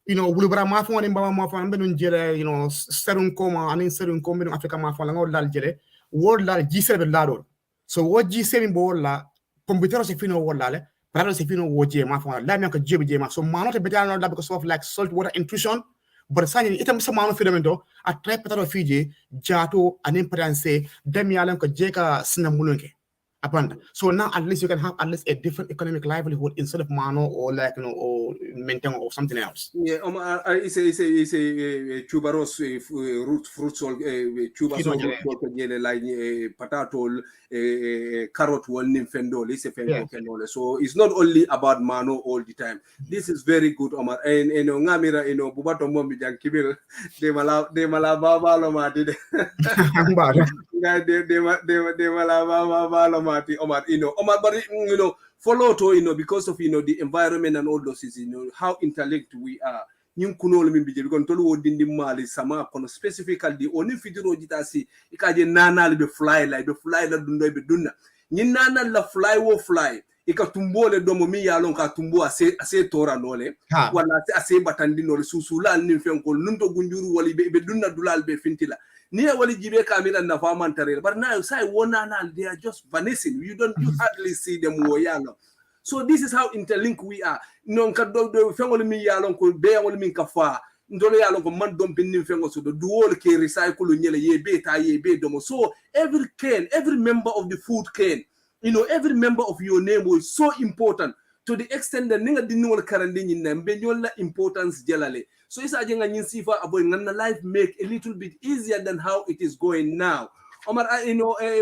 wulubra ma fon ma fon be nun jele serun koma anin serun kombe afrika ma fon la ngol dal jele word dal g sele be dado so what g sele bo la pumitoro se fino wala le but if you know what JMA for that make a JMA. So man not better that because of like salt water intrusion, but saying it is a man of filament, a try of Fiji, Jato, and important say, Demialan could jeka Sinamulunke. So now at least you can have at least a different economic livelihood instead of mano or like or maintain or something else. Yeah, it's a tuberous root fruits or tuberous like potato, carrot one infendol is a fendol. So it's not only about mano all the time. This is very good, Omar. And ngamira bubato mombi jan kibir de malababa loma did. De malababa Omar, Omar, but follow to because of the environment and all those things, how interlinked we are. Nyun kuno le mbi because tolu wodindi mali sama kono specifically oni fidiro jitasi ikaje nana le be fly la dundo be dunna nyin nana la fly ika tumbo le domo mi ya lon ka tumbo ase tora nole wala ase batandi nole susula nin fen ko nunto gunjuru wali be dunna dulal be fintila ni wali jibe kamila na faman tarel but now say wona na they are just vanishing you hardly see them woyalo. So this is how interlinked we are. Non ka do fengol mi yalon ko be ngol min ka fa ndolo yalon ko man dom bin fengol so do duol ke recycle nyele ye be domo. So every member of the food chain, every member of your name was so important to the extent that ninga dinol karande nyinna be nyola importance jelale. So isa jenga nyin sifa aboy nganna life make a little bit easier than how it is going now. Omar,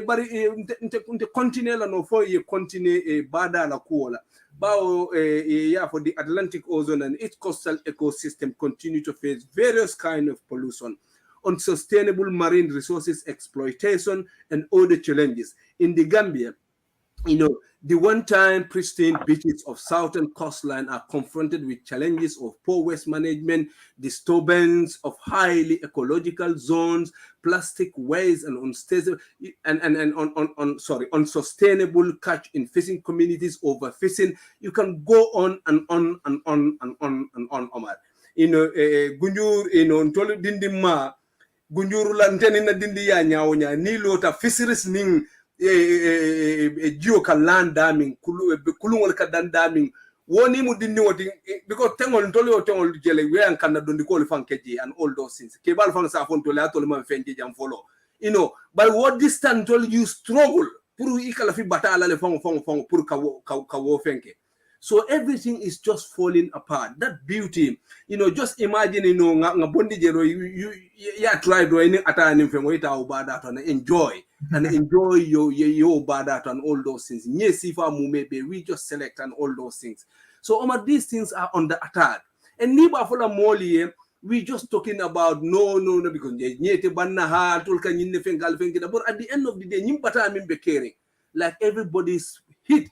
bari nte continue la no for ye continue bada la kuola. Bao for the Atlantic Ocean and its coastal ecosystem continue to face various kind of pollution, unsustainable marine resources exploitation, and other challenges. In the Gambia, the one-time pristine beaches of southern coastline are confronted with challenges of poor waste management, disturbance of highly ecological zones, plastic waste, and unsustainable catch in fishing communities, overfishing. You can go on and on and on and on and on, Omar. Gunjur, ntolu dindi ma, gunjuru lanteni na dindi ya nyaonya, ni lota fisheries ning ka land damming kulungol ka dan damming woni mu dinni woti because tengol jele we an kan dondi ko fankeji and all those things ke bal fan sa fon to la to man fenji jam follow but what distance you struggle pour ikala fi batala le fon pour ka wo fenke. So everything is just falling apart. That beauty, just imagine, nga bondi jero you try do any atani fengo ita ubada and enjoy your bada and all those things. Yes, if we just select and all those things. So these things are on the attack. And niba fola moli we just talking about no because nyete banna ha tulka nyinne fengal fengida, but at the end of the day nyimbata amimbe caring, like everybody's hit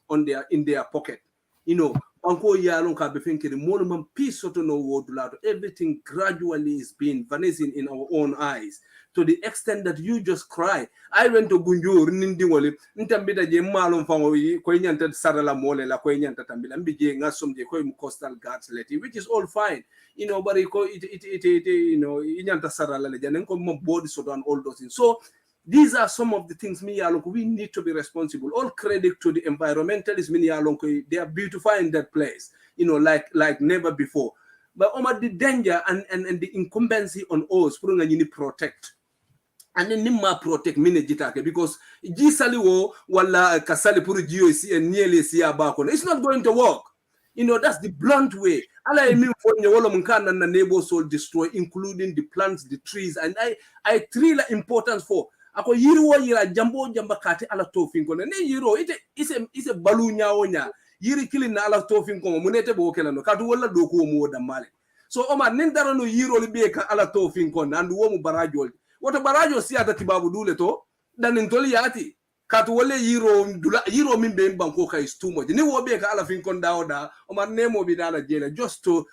in their pocket. Anko yalon ka be fenkere monument peace soto no wodulato. Everything gradually is being vanishing in our own eyes, to the extent that you just cry. I went to Gunjur nindingoli ntambida je malon fango ko nyanta sarala mole la ko nyanta tambila mbije ngasum je ko coastal guards leti, which is all fine, but it nyanta sarala le janen ko mo body soto and all those things. So these are some of the things we need to be responsible. All credit to the environmentalists. They are beautifying that place, like never before. But the danger and the incumbency on us, protect. And then nimma protect minejitake, because jisaliwo wala kasali puru GOC and nearly siya bako. It's not going to work. That's the blunt way. Ala emi fonye wala mkana na neighbor soul destroy, including the plants, the trees, and I three importance for. Ako yiro yira jamba kate ala tofinko ne yiro ise balu nyaonya yiri killing na ala tofinko munete bo kela no katu wala do ko mo damale. So nin dara no yiro libe ka ala tofinko and wo mu barajo woto barajo si ata tibabu dule to dan ntoli yati katu wala yiro min be banko ka is too much ni wo be ka ala finkon daoda nemo bi dala jela, just to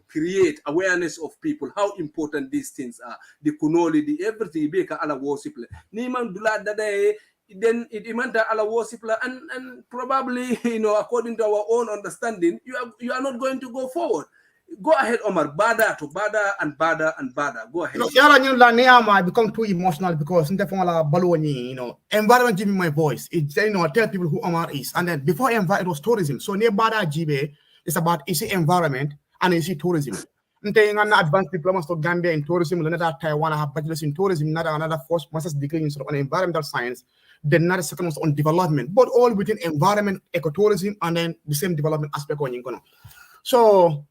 create awareness of people how important these things are. The kunoli, the everything be ka ala worship. Ni man dula dada then it imanta ala worship and probably according to our own understanding you are not going to go forward. Go ahead, Omar. Bada to bada and bada and bada. Go ahead. I become too emotional because environment give me my voice. It tell people who Omar is. And then before it was tourism. So near Bada Jibe, it's about environment and tourism. Advanced diplomas to Gambia in tourism, another Taiwan have bachelors in tourism, another first master's degree on environmental science, then another second was on development, but all within environment, ecotourism, and then the same development aspect on Yingono. So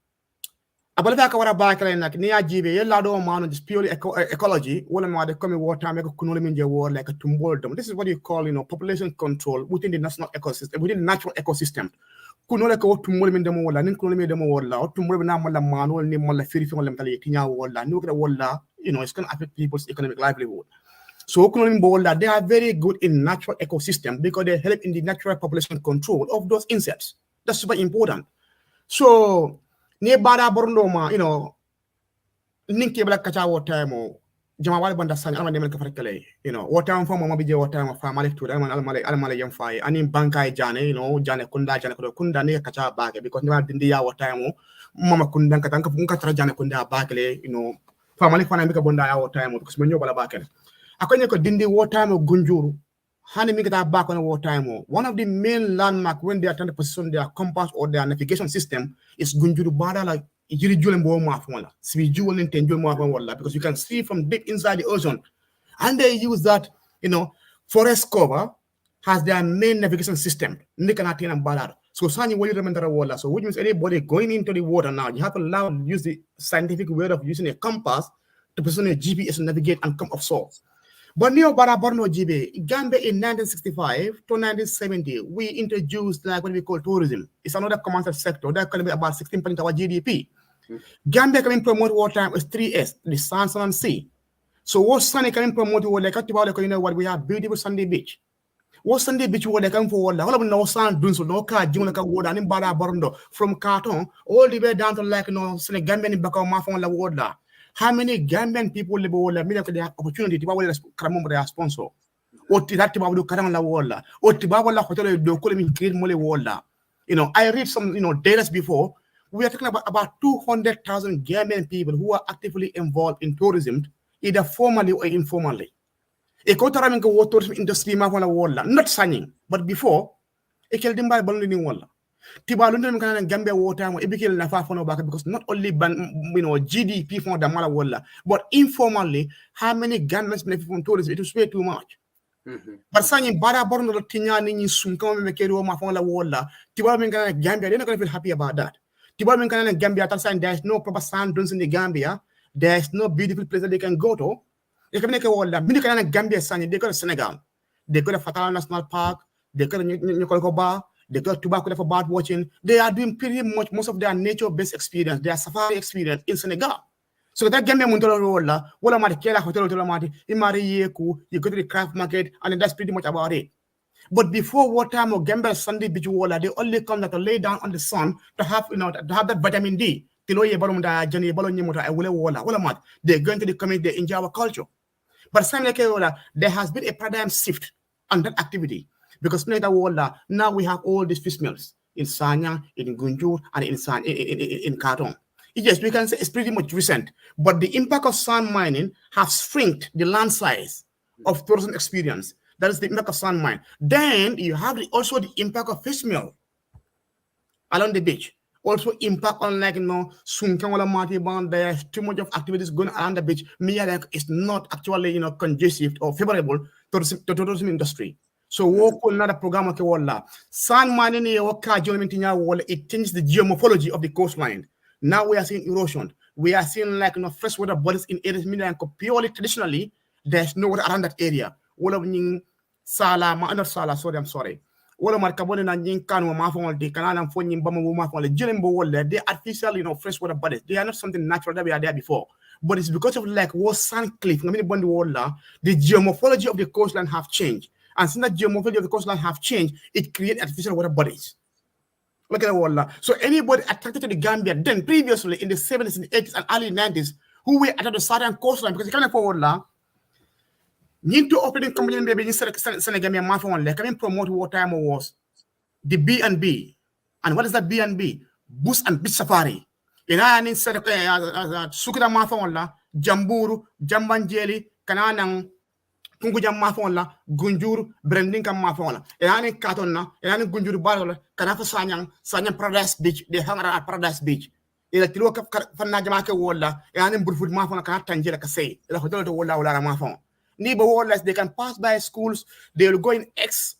abalaka kawara bakala nak ni ajibe yella do manu just purely ecology wala ma de come water make kunole minje war like a tumboldom. This is what you call population control within the national ecosystem, within the natural ecosystem. Kunole ko tumole min demo wala nin kunole min demo wala tumole na mala manual ni mala firi fi wala mtali tinya wala ni ko wala it's going to affect people's economic livelihood. So kunole min wala, they are very good in natural ecosystem because they help in the natural population control of those insects. That's super important. So ne bada borndo ma ninke bla kacha water mo jama wal banda sani alma demel ka farkale water fo mo bije water ma fa malik to alma yam fay ani bankai Janneh Janneh kunda ne kacha baake because ne dindi ya water mo mama kunda ka tanka funka tra Janneh kunda baakele fa malik fana mi ka bonda ya water mo because menyo bala baakele akonye ko dindi water mo gunjuru hani mi ka back on water mo. One of the main landmark when they are trying to position their compass or their navigation system is Gunjuru Bada, like Jiri Julembo Mafwala, Svi Julen Tenjo Mafwala, because you can see from deep inside the ocean. And they use that, forest cover has their main navigation system. Nikanatin and Balad. So Sani will remember the water. So which means anybody going into the water now, you have to use the scientific way of using a compass to position a GPS and navigate and come offshore. But Neo Baraborno GB, Gambia in 1965 to 1970, we introduced like what we call tourism. It's another commercial sector that can be about 16% of our GDP. Gambia can promote water with 3S, the sun, sun, and sea. So what Sunny can promote what we have beautiful Sunday beach. What Sunday beach what they come for water? All of no sand dunes, no car, like a water in Baraborno from Carton all the way down to Gambian in Bacau Mafon la water. How many Gambian people live over the opportunity to be their sponsor? Or to that about Karamala Walla, or to Babala Hotel do create Mole Walla. I read some data before. We are talking about 200,000 Gambian people who are actively involved in tourism, either formally or informally. A Kotaramika water tourism industry Walla, not signing, but before a Keldimba Baluni Walla. Tibalundum can Gambia water ebikil na fa fono back because not only GDP from the Mala Walla, but informally, how many Gambians benefit from tourism? It was way too much. But sanyi bara borno lo tinya ni sunka me kero ma fon la wala. Tiba men kana Gambia, they're not gonna feel happy about that. Tiba men kana Gambia, there's no proper sand dunes in the Gambia. There's no beautiful place that they can go to. They can make a wala. Mini kana Gambia sanyi, they go to Senegal. They go to Fatala National Park. They go to Nyokolokoba. They go to Tobacco for bird watching. They are doing pretty much most of their nature-based experience, their safari experience in Senegal. So that Gambia Mundola rolla, what am I Kela Hotel Tolamati, Imari Yeku, you go to the craft market, and that's pretty much about it. But before what time of Gambia Sunday beach water, they only come to lay down on the sun to have to have that vitamin D. They're going to the community, they enjoy our culture. But there has been a paradigm shift on that activity. Because now we have all these fish mills in Sanya, in Gunjur, and in Karton. Yes, we can say it's pretty much recent, but the impact of sand mining has shrinked the land size of tourism experience. That is the impact of sand mine. Then you have also the impact of fish mill along the beach. Also impact on Sunkanwala Mati, there's too much of activities going around the beach. It's not actually conducive or favorable to the tourism industry. So work on another program of sand mining it changes the geomorphology of the coastline. Now we are seeing erosion. We are seeing freshwater bodies in areas purely traditionally, there's no water around that area. All of Sala, not Sala, I'm sorry. All of my carbon and yin can mafon the canal and phone mafon the Jilimbo water, they artificial, freshwater bodies. They are not something natural that we are there before. But it's because of what sand cliff, the geomorphology of the coastline have changed. And since that geomorphology of the coastline have changed, it creates artificial water bodies. Look at the water. So anybody attracted to the Gambia then previously in the 70s and 80s and early 90s who were at the southern coastline because you can't afford water, need to open company in Senegal mafia coming promote what time was the B&B. And what is that B&B? Bush and Beach Safari. In I instead of Sukura mafia Jamburu, Jambanjeli, Kananang Kunguja mafola, Gunjur, Branding kam mafola. Elani Katona, Elani Gunjur Barola, Kanafa Sanyang Paradise Beach, they hang around at Paradise Beach. Electro Fanajamaka Walla, Elani Burfoot Mafona Katangela Kase, the hotel to Walla Mafon. Neighbor Wallers, they can pass by schools, they will go in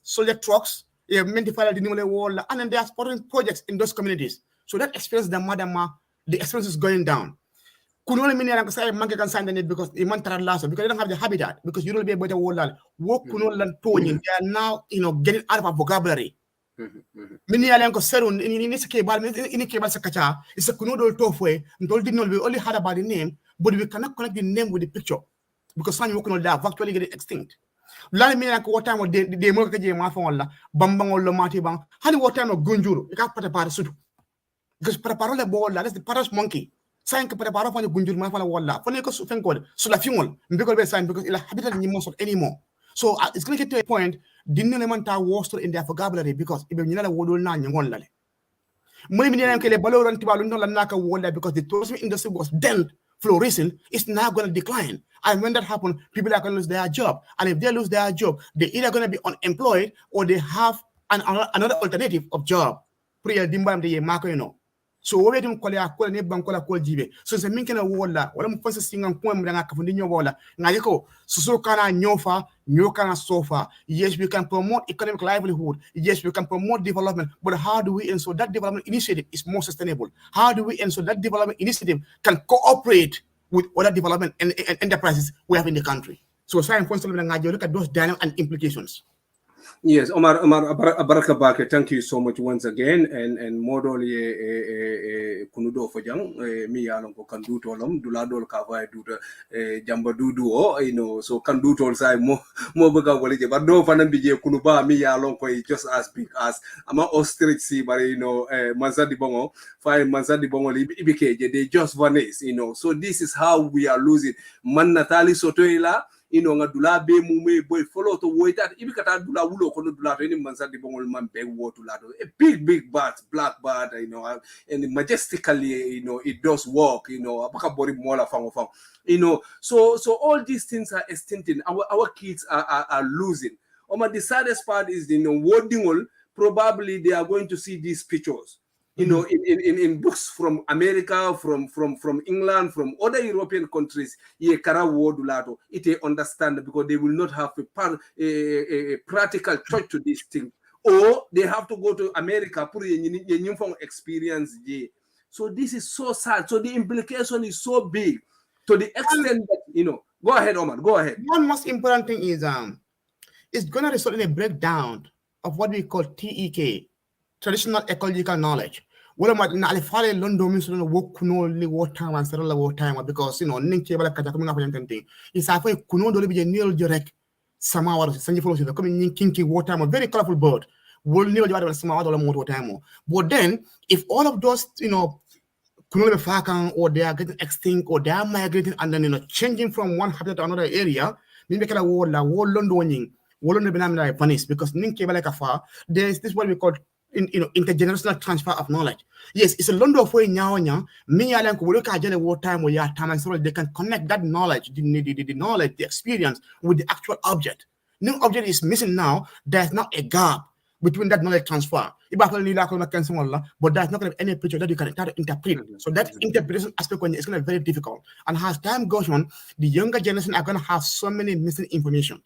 soldier trucks, they have meant to follow the new wall, and then they are supporting projects in those communities. So that experience, the experience is going down. Kunole mini and say monkey can sign it because the mantra last because they don't have the habitat because you don't be able to wall walk kunole and tony. They are now getting out of our vocabulary. Mini alenko serun in this cable sakacha is a kunodo tofwe and told we only heard about the name, but we cannot connect the name with the picture because some you can have actually get extinct. Lani mini like what time of the mokaje mafonla bambang or lomati bang. Honey what time of gunjuru, you can't put a parasuit because paraparola ball that's the paras monkey. Sign que preparo for the gunjur ma fala wala for ne ko su fen ko so la fingol because be sign because ila habitat ni most anymore. So it's going to get to a point didn't element was in their vocabulary because if you know wodol na ngon lale mo mi ne ke le baloran tibalu no la naka wala because the tourism industry was then flourishing. It's now going to decline, and when that happens people are going to lose their job, and if they lose their job they're either going to be unemployed or they have another alternative of job priya dimbam de mako so we don't call it ne bankola call jibe so se min kana wala wala mo fansa singan ko mo nga kafundi nyo wala ngayeko so kana nyofa nyokana sofa. Yes, we can promote economic livelihood, yes we can promote development, but how do we ensure that development initiative is more sustainable? How do we ensure that development initiative can cooperate with other development and enterprises we have in the country? So try and look at those dynamics and implications. Yes, Omar Abaraka Bake, thank you so much once again. And model kunudo fojang mi yalon ko kan dutolom duladol ka va du jamba dudu so kan dutol sai mo bega wala je bardo fanan bije kunuba mi yalon ko just as big as ama ostrich si bare manzadi bongo fine manzadi bongo ibike je they just vanish so this is how we are losing man natali sotoila nga dula be mume boy follow to woita ibikata dula wulo kono dula to ni mansadi bongol man be wotu lado a big bird, black bird and majestically it does walk apaka bori mola fango so all these things are extincting. Our kids are losing. The saddest part is wording all probably they are going to see these pictures You know, in books from America, from England, from other European countries, ye kara wodulato, it understand because they will not have a practical touch to this thing. Or they have to go to America for a experience. So this is so sad. So the implication is so big to the extent that, you know, go ahead, Omar, go ahead. One most important thing is it's going to result in a breakdown of what we call TEK, traditional ecological knowledge. Wala ma na alifale londo min so no wokuno li wotama and sera la wotama because you know ning ke bala kata ko nga fa tante isa fa kuno do bi nil direct sama waro sanji folo so comme ning kinki wotama very colorful bird will nil jawada sama wado la moto wotama. But then if all of those you know kuno be or they are getting extinct or they are migrating and then you know changing from one habitat to another area, maybe make a wall londo ning londo benamina vanish because ning ke bala kafa there is this what we call intergenerational transfer of knowledge. Yes, it's a londo for nyawanya. Me alan ko look at what time we are time and so they can connect that knowledge, the knowledge, the experience with the actual object. New object is missing now. There's not a gap between that knowledge transfer. But there's not going to be any picture that you can try to interpret. So that interpretation aspect is going to be very difficult. And as time goes on, the younger generation are going to have so many missing information.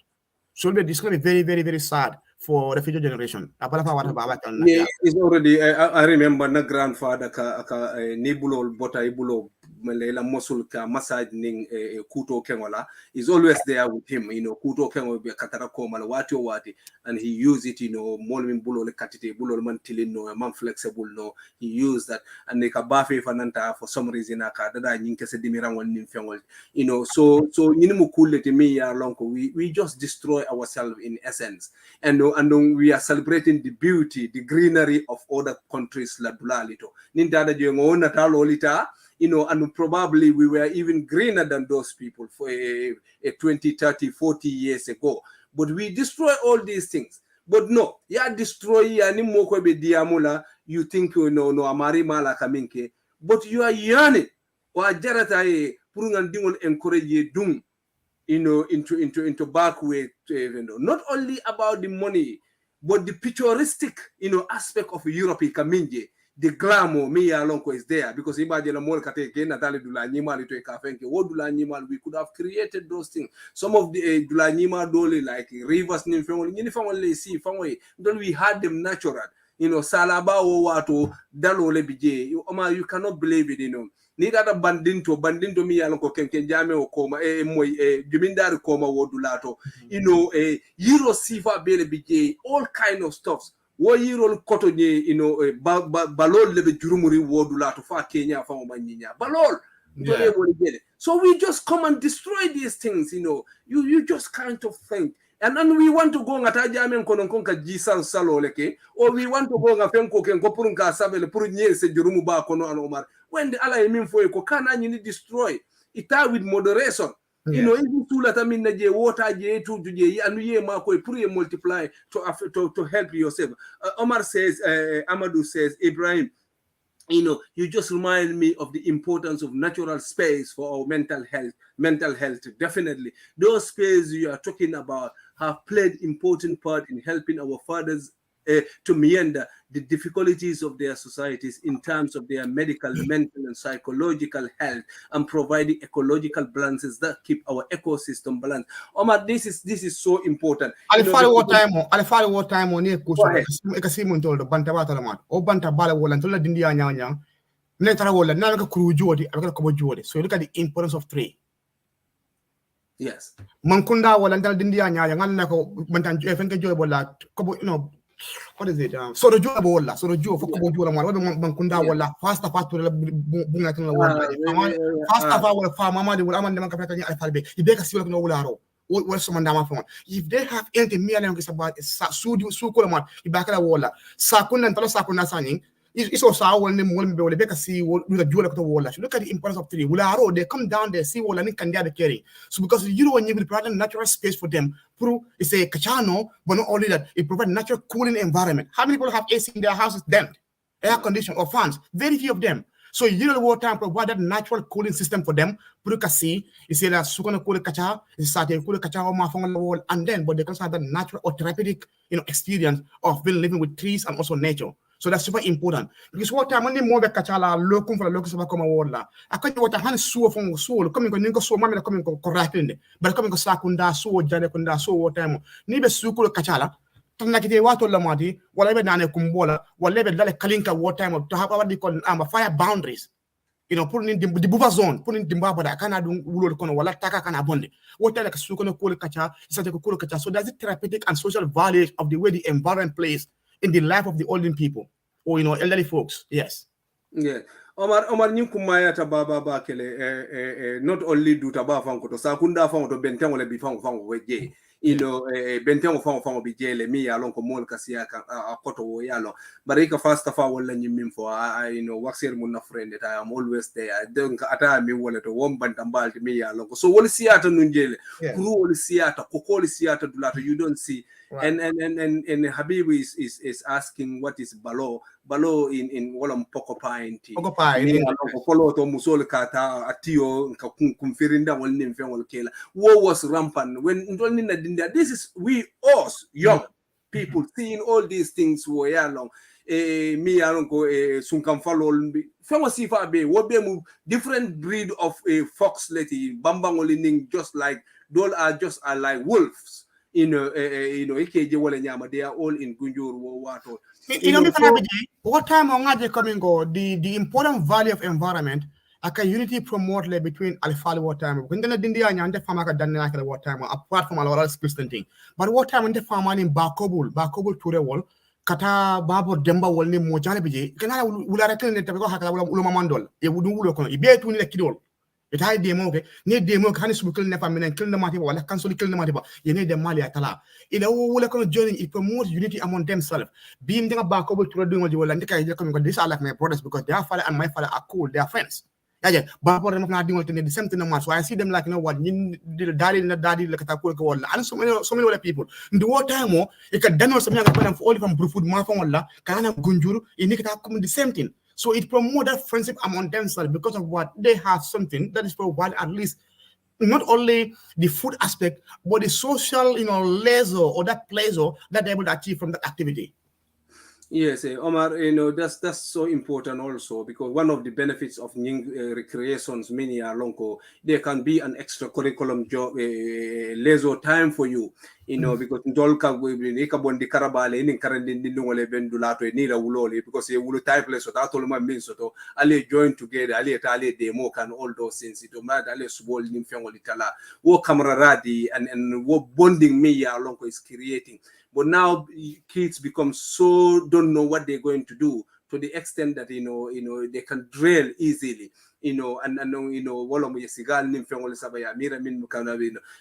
So it's going to be very, very, very sad for the future generation. Yeah, it's already. I remember my grandfather ka nibulo bota ibulo malela mosul ka massage ning kuto kengola is always there with him. You know, kuto kengo be katara koma wati, and he use it. You know, molmin bulo le katite bulo man tilin no man flexible no. He used that and they ka bafe fananta for some reason aka dada nyinke se dimiran wan nim fengol. You know, so nyinimu kulete me ya lonko we just destroy ourselves in essence, and we are celebrating the beauty, the greenery of other countries la dulalito. Nindada jengo natalo lita, you know, and probably we were even greener than those people for a 20, 30, 40 years ago. But we destroy all these things. But no, ya destroy ya ni moko be diamula, you think you know no amari mala kaminke, but you are yearning or jarata purungan dingol encourage dung, you know, into back way, you know, not only about the money, but the picturesque, you know, aspect of Europe kaminje, the glamour me alonko is there because imagine more kate natale dula nyima to kafenke what dula nyima we could have created those things. Some of the dula nyima dole like rivers ni see family don't we had them natural, you know, salaba o wato dalo lebije you cannot believe it, you know. Ni data bandinto mi yalon ko kenken jame o koma jumindari koma wodulato, you know, euro sifa bele bije all kind of stuffs wo yiro koto nye, you know, balol lebe jurumuri wodulato fa Kenya fa manyinya balol. Yeah. So we just come and destroy these things, you know. You just kind of think. And then we want to go ngata jamen konon konka jisan salo leke, or we want to go ngafenko ken ko purunka sabele purunye se jurumu ba kono an Omar. When the Allah mean for ko kana you need destroy it with moderation. Yeah. You know, even to let them in the water to and ye mako pure multiply to help yourself. Omar says, Amadou says, Ibrahim, you know, you just remind me of the importance of natural space for our mental health. Definitely, those spaces you are talking about have played important part in helping our fathers to meander the difficulties of their societies in terms of their medical, mental, and psychological health, and providing ecological balances that keep our ecosystem balanced. Omar, this is so important. I'll follow what time on here. Ekasimu ntolo banta wata lamat. O banta bala wola ntolo dindia nyanya. Netara wola na ka kuru jodi, abaka kobo jodi. So look at the importance of tree. Yes. Mankunda wola ntolo dindia nyanya ngana ko banta fenke joy bola kobo, you know, what is it? Soro jo bola, soro jo for kobo jola mara. Mankunda wola faster la bunga tino wola. Faster wola fa mama de wola amande man kapeta ni alfalbe. Ibeka siwala no wola ro. If they have anything me and about su kolamat ibakala wala sakuna ntalo sakuna saning is also our name will be able to see with the jewel of the wall. Look at the importance of tree. They come down there, see wall and can they carry. So because you know when you will provide natural space for them, it's a kachano, but not only that, it provides natural cooling environment. How many people have AC in their houses then? Air condition or fans? Very few of them. So you know the water provide that natural cooling system for them. Purukasi, you say that sukana cool kacha, is starting cool kacha on the wall, and then but they can have that natural or therapeutic, you know, experience of being living with trees and also nature. So that's super important. Because what time only more kachala lokum for locus of come wala. I can't what a hand so from soul coming on ninko so mamma coming correctly. But coming sakunda so Janneh kunda so what time. Nibe suku kachala. Tanakite wato lamati, whatever nane kumbola, whatever dale kalinka what time to have what they call fire boundaries. You know, putting in the buffer zone, putting the baba that kana do ulo kono wala taka kana bonde. What like su kono kule kacha, is that kule kacha. So there's a therapeutic and social value of the way the environment plays in the life of the older people or elderly folks. Yes. Yeah. Omar nyukumaya ta baba ba kele not only do taba fango to sakunda fango to bentango le bifango fango weje. Bentango fango bijele mi alon ko mol kasia ka akoto wo yalo. Barika fast fa wala nyimim fo waxer mun na friend that I am always there. I don't ata mi wala to wom bantambal mi yalo. So wala siata nunjele. Kuru wala siata, kokoli siata dulato you don't see. Right. And Habib is asking what is balo in walam pokopine tea. Follow to musol kata atio kumfirinda wal nimfen wal kela. War was rampant when this is we us young people seeing all these things wo ya long me alon ko sunkan follow famo sifa be wo be mu different breed of fox leti bambangoli ning just like those are like wolves. They are all in Gunjur Wato. What time on they coming go the important value of environment aka unity promote between alifali what time when the dindia nyande fama ka danna ka what time apart from our Christian thing but what time the fama in bakobul ture wall kata babo demba wol ni mo jale bije kana wulare ken ne tabe ko hakala wula mamandol e wudu wulo kono ibe tu ni le kidol it hay demo ke ne demo kan su kil ne faminen kil ne mati wala kan so kil ne mati ba yene de mali atala ila wala kono joining it promotes unity among themselves being the bakobul ture do ngol wala ndika je ko this are like my brothers because their father and my father are cool, they are friends. Yeah, Baba them not doing the same thing no so I see them like what daddy like ko wala and so many other people in the war time it can dano some young people all from food ma fa wala kana gunjuru ini kita come the same thing so it promote that friendship among themselves because of what they have something that is provide at least not only the food aspect but the social leisure or that pleasure that they're able to achieve from that activity. Yes, Omar, that's so important also because one of the benefits of recreations, many alonko, there can be an extra curriculum job, leisure time for you, because ndolka ika bondi karabale ini karandi ndingole bendulato ni la ulole because you will type so that all my means so alle join together alle demo can all those things it matter alle subol nim fengoli tala wo camaraderie and what bonding me alonko is creating. But now kids become so don't know what they're going to do to the extent that they can drill easily.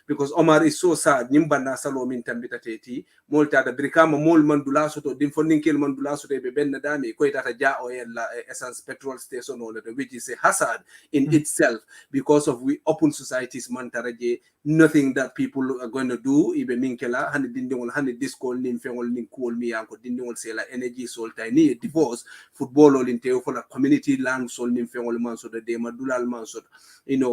Because Omar is so sad. Nimbana salo min tambita teti. Molta da brikama mol mandula soto dimfonding kill mandula soto be ben nadami ko itata ja oil essence petrol station which is a hazard in itself because of we open societies mantaraje nothing that people are going to do ibe minkela hani dindingol hani disco nim fengol nim cool mi yanko dindingol sela energy sol tiny divorce football all in for the community land sol nim fengol man so de madulal man so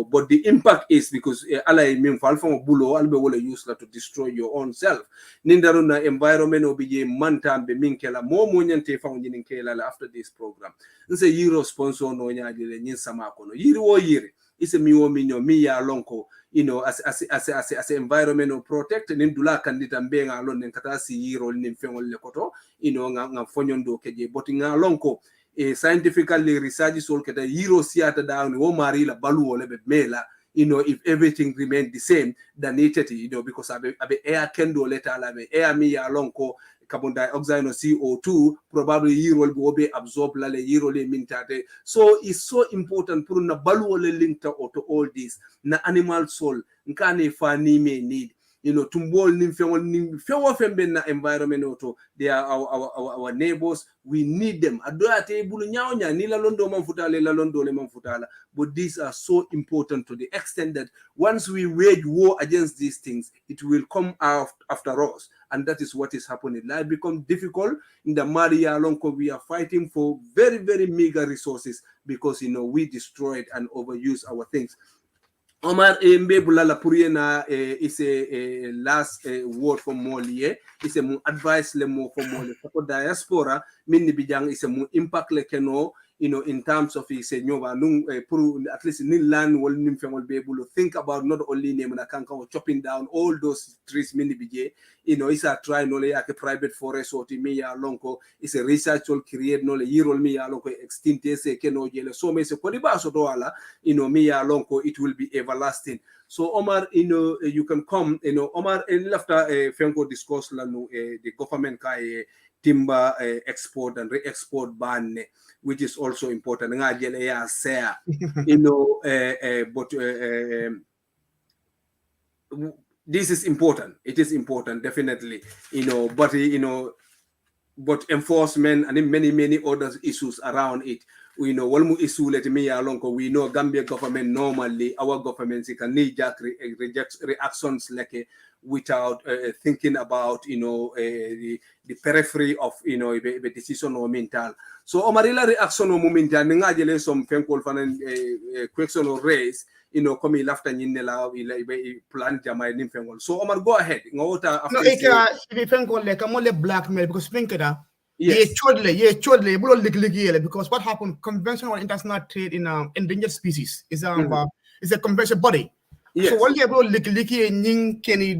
but the impact is because alay min fal fon bulo albe wala use to destroy your own self nindaruna environment obije mantambe minkela mo nyante fon jinin kela after this program nse yiro sponsor no nyaade le nyin sama kono yiri wo yiri ise mi wo minyo mi ya lonko as environmental protect nin dula kandita mbenga lon nen kata si yiro nin fengol le koto nga fonyondo keje boti nga lonko scientifically research sol keta yiro siata down wo mari la balu wole be mela if everything remained the same than it because abe air kendo leta la be air mi ya lonko carbon dioxide or CO2 probably yirol will be absorbed la yirol mintate. So it's so important pour na balu le link to all this na animal soul nkane fa ni me need tumbol nim fewo fembe na environment auto they are our neighbors we need them adoate bulu nyawnya ni la londo manfutale la londo le manfutala but these are so important to the extent that once we wage war against these things it will come out after us and that is what is happening. Life becomes difficult in the Maria Lonko. We are fighting for very, very meager resources because we destroyed and overused our things. Omar Mbebula la Puriena is a last word for Molie. Is a more advice le more for Molie. For diaspora, mini bijang is a more impact le keno, in terms of is a nyova nung at least in land will will be able to think about not only name na kanka or chopping down all those trees mini bije. It's a try no le a private forest or timia lonko. It's a research will create no le yirol mi ya lonko extinte se keno jele so me se kodiba so doala. Me lonko it will be everlasting. So Omar, you can come, Omar, after Fenko discuss the government kai timber export and re-export ban, which is also important. But this is important. It is important, definitely. But enforcement and many other issues around it. We know one issue let me along. We know Gambia government normally our government can knee-jerk reactions like without thinking about the periphery of the decision or mental. So Omarila reaction or momental ngajele some fenkol fan question or raise come after nyinela plan jamai nimfengol. So Omar, go ahead. No, if fenkol like I'm only blackmail because fenkeda. Yes. Because what happened? Conventional international trade in endangered species is a convention body. Yes. So what you able licky ning kenny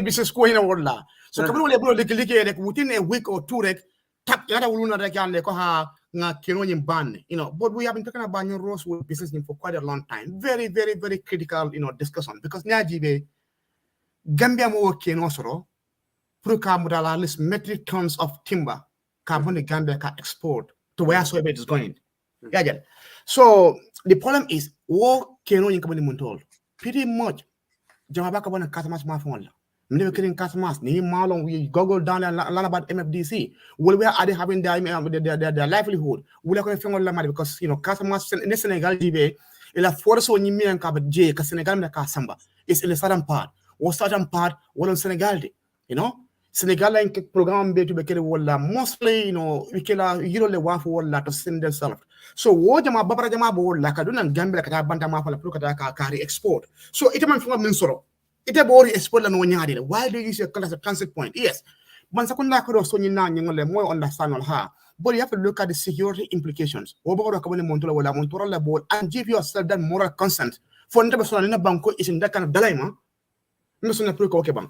business square in a world la. So come on able licky like within a week or two like tap yada uluna like yan like ha nga kenoyin ban. But we have been talking about your rosewood business for quite a long time. Very, very, very critical, discussion because Najibe Gambia mo keno soro. At least metric tons of timber carbon the Gambia can export to wheresoever it is going. Yeah. So the problem is what can you come pretty much Jamabaka want to cut much more phone. Never kidding cut mass. Ni malong we Google down and learn about MFDC. Well, where are they having their livelihood? We're going to because cut mass in the Senegal GBA, il a force on Yimi and Cabot J, because Senegal Samba. It's in the southern part. Or southern part, well in Senegal, Senegal in program be to be wala mostly we kila le wafu wala to send themselves. So what jama babara jama bo wala kaduna Gambia kata banta ma fala kata ka carry export. So it man from minsoro. It a bori export la no nyadi. Why do you use a transit point? Yes. Man sakunda ko so nyina nyole more understand ha. But you have to look at the security implications. Oboro ka wala montola wala montola la board and give yourself that moral consent. For nta person na banko is in that kind of dilemma. No so na pro ko bang.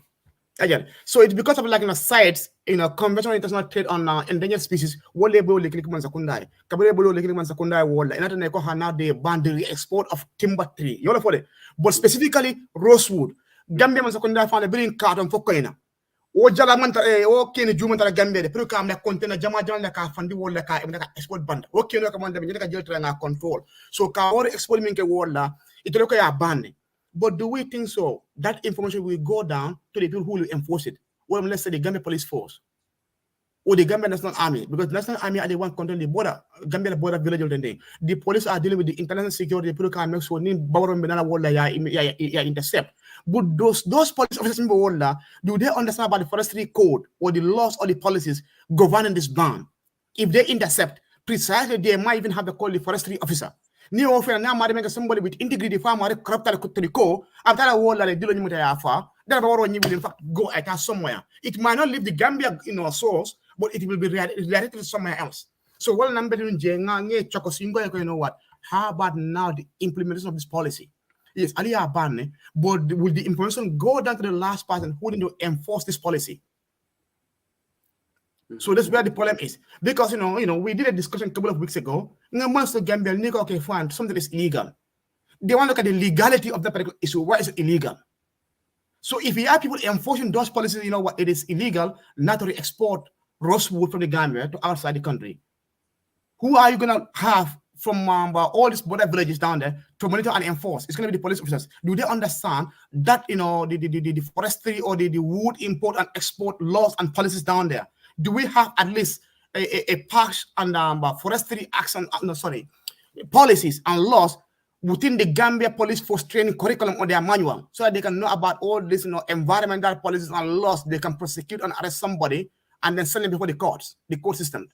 Again, so it's because of sites, conventional international trade on endangered species. What label like Mansakundai, Kabelo like Mansakundai wall, and now they ban the export of timber tree. You know for it, but specifically rosewood. Gambia Mansakundai found a building carton for Koina. O Jalamanta, o Kenny Jumanta Gambia, the program that container Jamajan like a fundy wall like a export band. Okay, no command them, you can control. So, Kaor export minke wall, it look a ban. But do we think so? That information will go down to the people who will enforce it. Well, let's say the Gambia Police Force or the Gambia National Army, because National Army are the one controlling the border, Gambia border village. The police are dealing with the international security. The people can make sure intercept. But those police officers in the world, do they understand about the forestry code or the laws or the policies governing this ban? If they intercept, precisely they might even have to call the forestry officer. Ni offer na mari make somebody with integrity farm mari corrupt to ko after a wall like dilo nyimata ya fa that will in fact go at somewhere. It might not leave the Gambia source, but it will be redirected somewhere else. So what number what? How about now the implementation of this policy? Yes, Ali ban, but will the information go down to the last person who need to enforce this policy? So that's where the problem is. Because we did a discussion a couple of weeks ago. Once the Gambia okay, fine, something is illegal. They want to look at the legality of that particular issue. Why is it illegal? So if you have people enforcing those policies, what it is illegal not to export rosewood from the Gambia to outside the country. Who are you gonna have from all these border villages down there to monitor and enforce? It's gonna be the police officers. Do they understand that the forestry or the wood import and export laws and policies down there? Do we have at least a patch and forestry action, policies and laws within the Gambia Police Force training curriculum or their manual so that they can know about all these environmental policies and laws? They can prosecute and arrest somebody and then send them before the courts, the court system.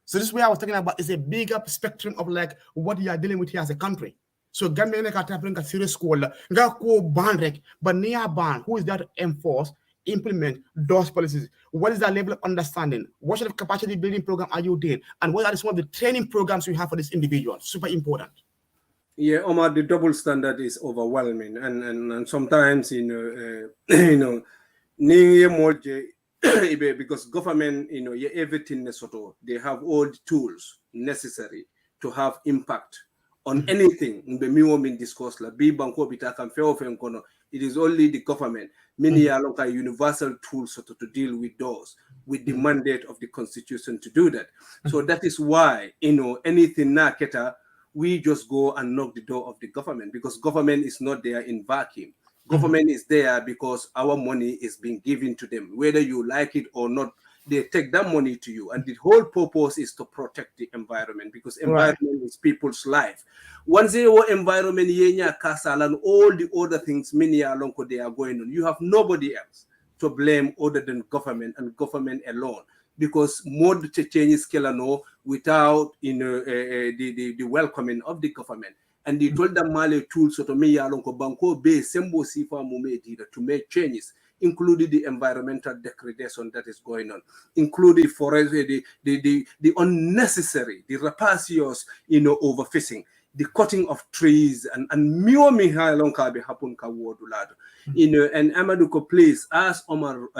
So this is where I was talking about is a bigger spectrum of what you are dealing with here as a country. So Gambian ka tapin ka serious school nga ko ban rek but near ban who is there to enforce implement those policies? What is the level of understanding? What sort of capacity building program are you doing? And what are some of the training programs we have for this individual? Super important. Yeah, Omar, the double standard is overwhelming, and sometimes you know, because government, everything they have all the tools necessary to have impact on anything. It is only the government, many are universal tools to deal with those, with the mandate of the constitution to do that. So that is why, anything na keta, we just go and knock the door of the government, because government is not there in vacuum. Government is there because our money is being given to them. Whether you like it or not, they take that money to you. And the whole purpose is to protect the environment, because environment is people's life. Once they were environment, castle and all the other things, many along they are going on. You have nobody else to blame other than government and government alone. Because more changes no without the welcoming of the government. And they told them Mali tools to me banko be sembo sifa to make changes, including the environmental degradation that is going on, including forest the unnecessary, the rapacious, overfishing, the cutting of trees and miomi halonka be happen ka wodulado. And Amaduko, please ask Omar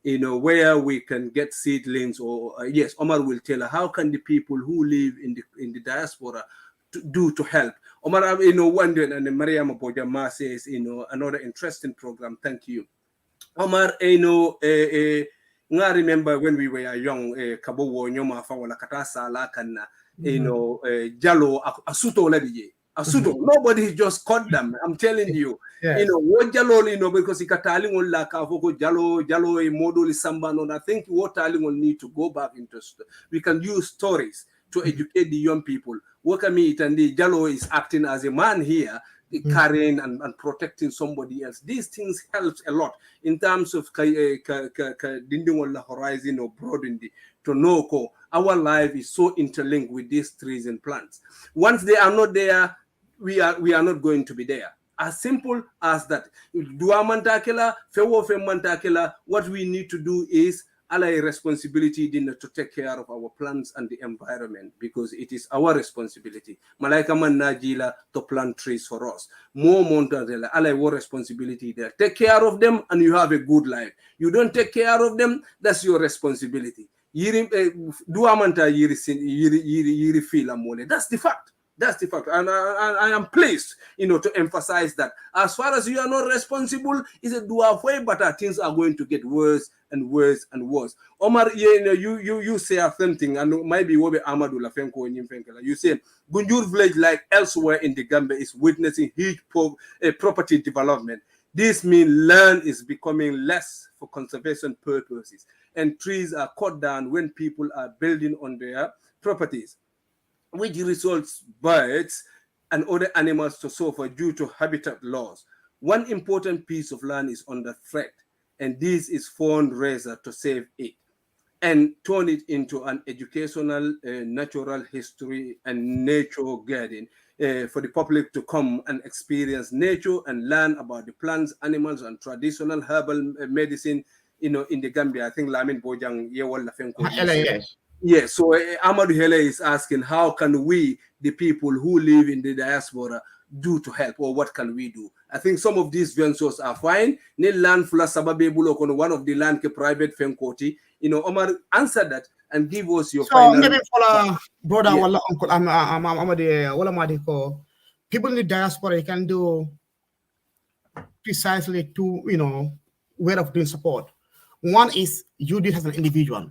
where we can get seedlings, or yes, Omar will tell her how can the people who live in the diaspora do to help. Omar, one day, and Maria Mabojama says, another interesting program. Thank you, Omar. I remember when we were young, Kabo Nyoma Fawala Katasa Lakana, Jalo Asuto Lady. Asuto, nobody just caught them. I'm telling you. Yes. What Jalo, because ikataling on la kavoko Jalo a model is samban. I think what Taling will need to go back into. We can use stories to educate the young people. Wakamit and the Jalo is acting as a man here, carrying and protecting somebody else. These things helps a lot in terms of dinding on the horizon or broadening to know our life is so interlinked with these trees and plants. Once they are not there, we are not going to be there. As simple as that. What we need to do is a responsibility to take care of our plants and the environment, because it is our responsibility. Malaika man najila to plant trees for us. More mountains, our responsibility there. Take care of them and you have a good life. You don't take care of them, that's your responsibility. That's the fact. That's the fact. And I am pleased, to emphasize that. As far as you are not responsible, it's a duafwe, but things are going to get worse and worse and worse. Omar, you say something, and maybe Wobe Amadou Lafenko and Yimfenkela. You say Gunjur village, like elsewhere in the Gambia, is witnessing huge property development. This means land is becoming less for conservation purposes, and trees are cut down when people are building on their properties, which results birds and other animals to suffer due to habitat loss. One important piece of land is under threat, and this is fundraiser to save it and turn it into an educational, natural history and nature garden for the public to come and experience nature and learn about the plants, animals, and traditional herbal medicine, in the Gambia. I think Lamin Bojang Yewal Lafenko. Yes. Yes, so Amadou Hele is asking, how can we, the people who live in the diaspora, do to help, or what can we do? I think some of these ventures are fine. Ni land fula sababe bulo kono, one of the land ke private fenkoti. Omar, answer that and give us your final. So maybe for brother, wala uncle, people in the diaspora, you can do precisely two, way of doing support. One is you did as an individual.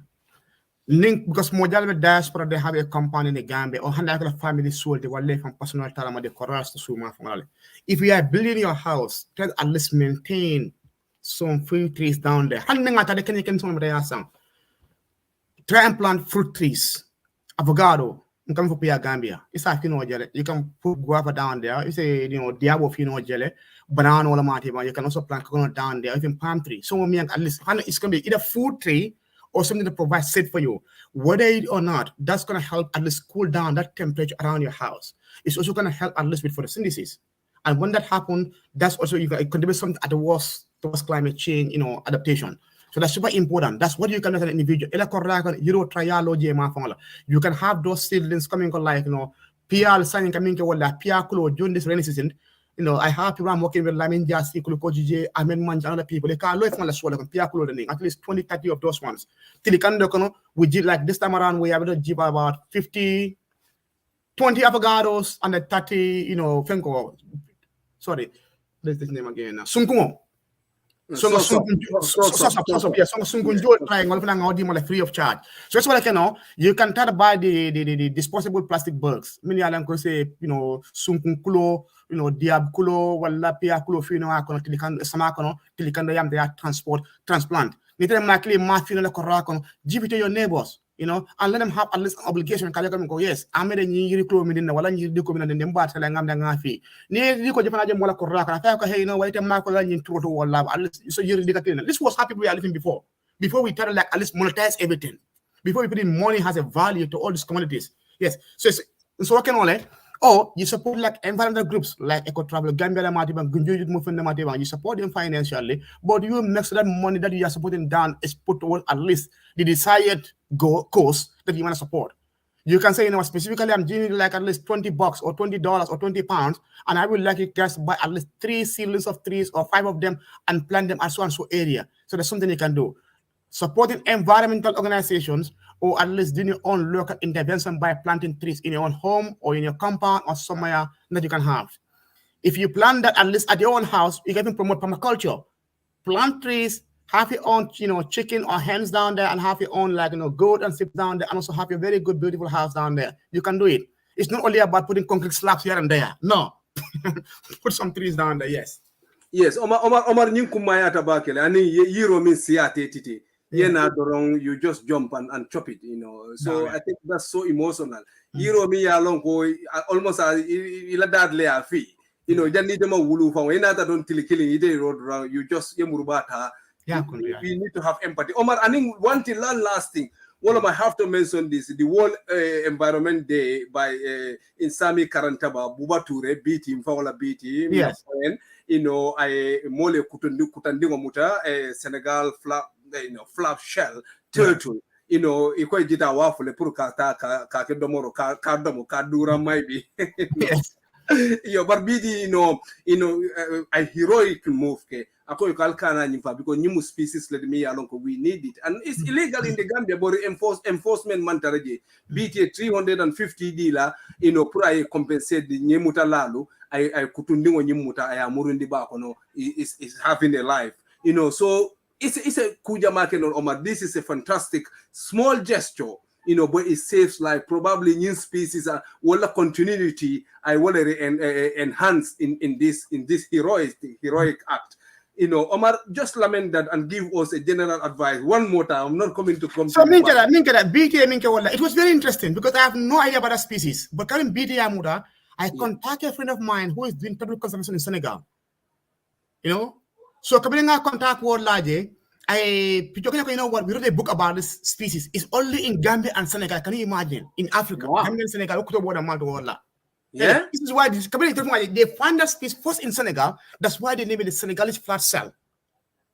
Link, because Mojalo diaspora, they have a company in the Gambia or handle family soul, they will live from personal talent, the chorus to Suma. If you are building your house, try to at least maintain some fruit trees down there. Try and plant fruit trees, avocado. You can put Gambia. It's like you can put guava down there. You say diabo jelly, banana or matima. You can also plant coconut down there, even palm tree. So at least it's gonna be either fruit tree or something to provide shade for you, whether it or not, that's going to help at least cool down that temperature around your house. It's also going to help at least with photosynthesis. And when that happens, that's also you can contribute something at the worst towards climate change, adaptation. So that's super important. That's what you can do as an individual. You can have those seedlings coming like, PR signing coming PR during this rainy season. I have people I'm working with Lamin Jasi, Kulukojije, Amen Manj, and other people. They can't look from the swallow, at least 20, 30 of those ones. Till we did like this time around, we have to give about 50, 20 avocados and the 30, Fenko. Sorry, what's his name again? Sunkumo. Free of charge. So that's what I can know. You can try to buy the disposable plastic bags. Many of them could say, sunkun kulo, diab kulo, wala pia kulo fino akono tilikan samakono tilikan yam they are transplant. Need them likely mafino la korakono. Give it to your neighbors. And let them have at least an obligation. Go, yes, I made a new clue in the one you do come in the Nembat and I'm the Nafi. Near you could Japan Mola Koraka. I hey, wait a Marco in to love. So you're this was happy we are living before. Before we try to at least monetize everything. Before we put in money has a value to all these commodities. Yes. So what can only or you support like environmental groups like Eco Travel, Gambian Matiban, Gunju Movement Matiban, you support them financially, but you make sure that money that you are supporting down is put towards at least the desired course that you want to support. You can say, specifically I'm giving like at least $20 or $20 or £20, and I would like you guys to buy at least 3 seedlings of trees or 5 of them and plant them at so and so area. So there's something you can do. Supporting environmental organizations or at least doing your own local intervention by planting trees in your own home or in your compound or somewhere that you can have. If you plant that at least at your own house, you can promote permaculture. Plant trees, have your own, chicken or hens down there and have your own goat and sheep down there and also have your very good, beautiful house down there. You can do it. It's not only about putting concrete slabs here and there. No. Put some trees down there, yes. Yes, Omar Ninkumaya Tabakele, and Yiro means Siate Titi. You just jump and chop it, So I think that's so emotional. Hero me along go almost a dad lay a fee. You need them a wulu from another don't till killing it road around. You just yemurubata. We need to have empathy. Omar, I think one last thing. One of I have to mention this: the World Environment Day by Insami Karantaba, Bubature, beat him, Fawala beat him. Yes. I mole kutandingo muta Senegal flap shell turtle. Iko jita wafule puru ka domoro domo dura maybe. Yes. But BD, a heroic move. Because new species let me along, we need it. And it's illegal in the Gambia, but enforcement mantaraje. BT 350 dealer, pura compensate the Nyemuta Lalu, I kutundingo Nyemuta, I amurundi bakono, is having a life. So it's a kuja market on Omar. This is a fantastic small gesture. But it saves life. Probably new species are will continuity. I will enhance in this heroic act. Omar, just lament that and give us a general advice. One more time, I'm not coming to come. So it was very interesting because I have no idea about that species. But coming BT Amuda, I contacted a friend of mine who is doing public conservation in Senegal. So coming in contact with Laje. What we wrote a book about this species. It's only in Gambia and Senegal. Can you imagine? In Africa, Gambia and Senegal, yeah. This is why they find that species first in Senegal. That's why they name it the Senegalese flat cell.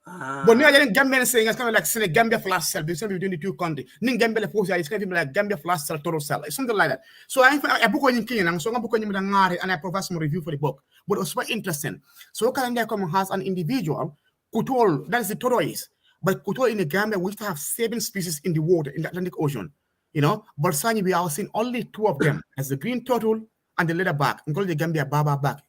But now Gambia is saying it's kind of like Gambia flat cell between the two countries. Gambia it's kind of like Gambia flat cell total cell. It's something like that. So I book in Kenya, so I'm booking and I provide some review for the book. But it was quite interesting. So Canada has an individual Kutol, that is the tortoise. But Kutol in the Gambia, we have 7 species in the water, in the Atlantic Ocean. But Sani, we are seeing only 2 of them, as the green turtle and the leatherback, and call the Gambia Baba back.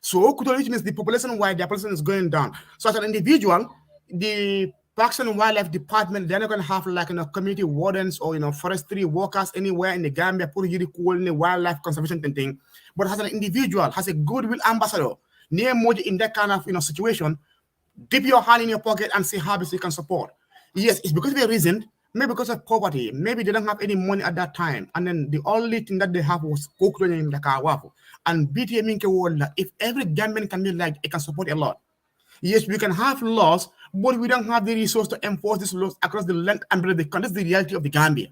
So Kutol, which means the population-wide, the population is going down. So as an individual, the Parks and Wildlife Department, they're not going to have community wardens or forestry workers anywhere in the Gambia, put really cool in the wildlife conservation thing. But as an individual, has a goodwill ambassador, near more in that kind of situation, dip your hand in your pocket and see how best you can support. Yes, it's because of a reason, maybe because of poverty, maybe they don't have any money at that time, and then the only thing that they have was cooked in the kawafu. And BTA Minke world, if every Gambian can be like, it can support a lot. Yes, we can have laws, but we don't have the resource to enforce these laws across the length and breadth of the country. That's the reality of the Gambia.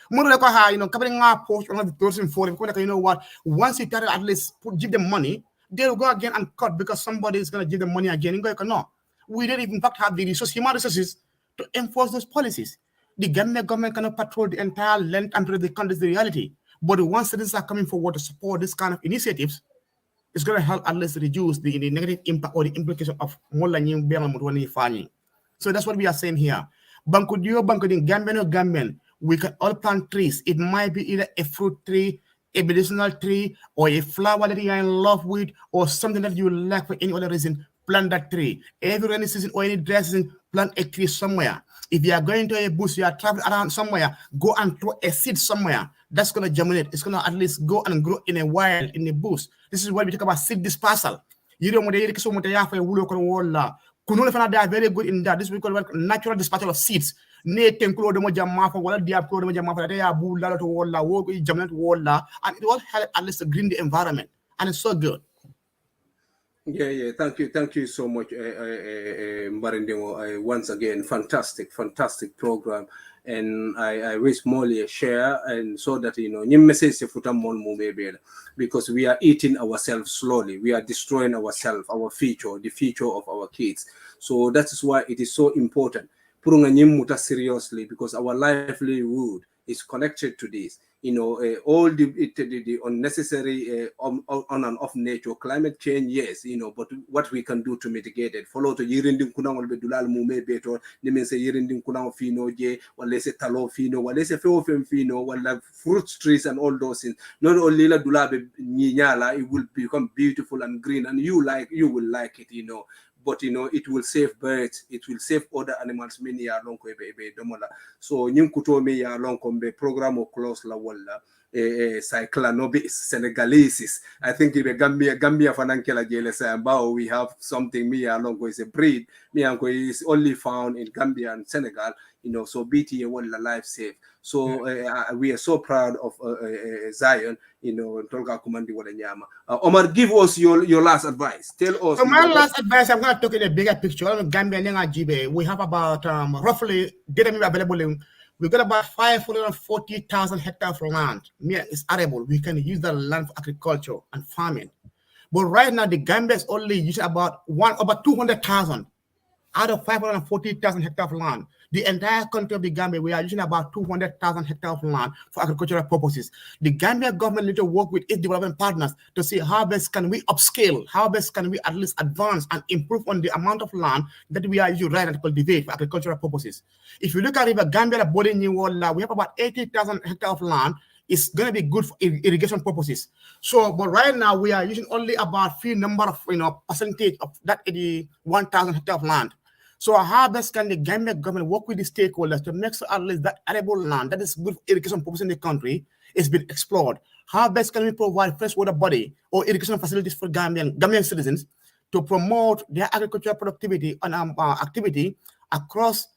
Covering our post on the person for you know what? Once you try to at least give them money, they'll go again and cut because somebody is going to give them money again. No, we don't in fact have the human resources to enforce those policies. The Gambian government cannot patrol the entire length and breadth of the country. Is the reality. But once citizens are coming forward to support this kind of initiatives, it's going to help at least reduce the negative impact or the implication of more than. So that's what we are saying here. Bankudio, Gambian, we can all plant trees. It might be either a fruit tree, a medicinal tree, or a flower that you are in love with, or something that you like for any other reason. Plant that tree. Every rainy season or any dry season, plant a tree somewhere. If you are going to a bush, you are traveling around somewhere, go and throw a seed somewhere. That's going to germinate. It's going to at least go and grow in a wild, in a bush. This is why we talk about seed dispersal. You don't want to so much. They are very good in that. This we call natural dispersal of seeds. And it will all help at least to green the environment. And it's so good. Yeah. Thank you so much, Mbarindemo. Once again, fantastic program, and I wish Molly a share, and so that new message because we are eating ourselves slowly. We are destroying ourselves, our future, the future of our kids. So that is why it is so important. Putting a muta seriously, because our livelihood is connected to this. All the unnecessary on and off nature, climate change, yes, but what we can do to mitigate it. Follow to yirinding kunang olbe dulal mume beto, nimen se yirinding kunang fino je, wale se talo fino, wale se feofem fino, wala fruit trees and all those things. Not only la dulabe nyala, it will become beautiful and green, and you will like it, but it will save birds, it will save other animals many ya long ko be domola. So nyim kuto me ya long ko be program o close la wala cyclanobi Senegalese. I think in Gambia fanankela jele say about we have something me ya long ko is a breed. Me anko is only found in Gambia and Senegal, so BT wala life safe. So we are so proud of Zion, Tolga Kumandi wala nyama. Omar, give us your last advice. Tell us. So my last advice, I'm going to talk in a bigger picture. Gambia, we have about roughly data available. We've got about 540,000 hectares of land. It's arable. We can use the land for agriculture and farming. But right now, the Gambia is only using about 200,000 out of 540,000 hectares of land. The entire country of the Gambia, we are using about 200,000 hectares of land for agricultural purposes. The Gambia government need to work with its development partners to see how best can we upscale, how best can we at least advance and improve on the amount of land that we are using right now to cultivate for agricultural purposes. If you look at the Gambia, we have about 80,000 hectares of land. It's going to be good for irrigation purposes. So, but right now we are using only about few number of, percentage of that 81,000 hectares of land. So how best can the Gambia government work with the stakeholders to make sure at least that arable land that is good for irrigation purposes in the country is being explored? How best can we provide freshwater body or irrigation facilities for Gambian citizens to promote their agricultural productivity and activity across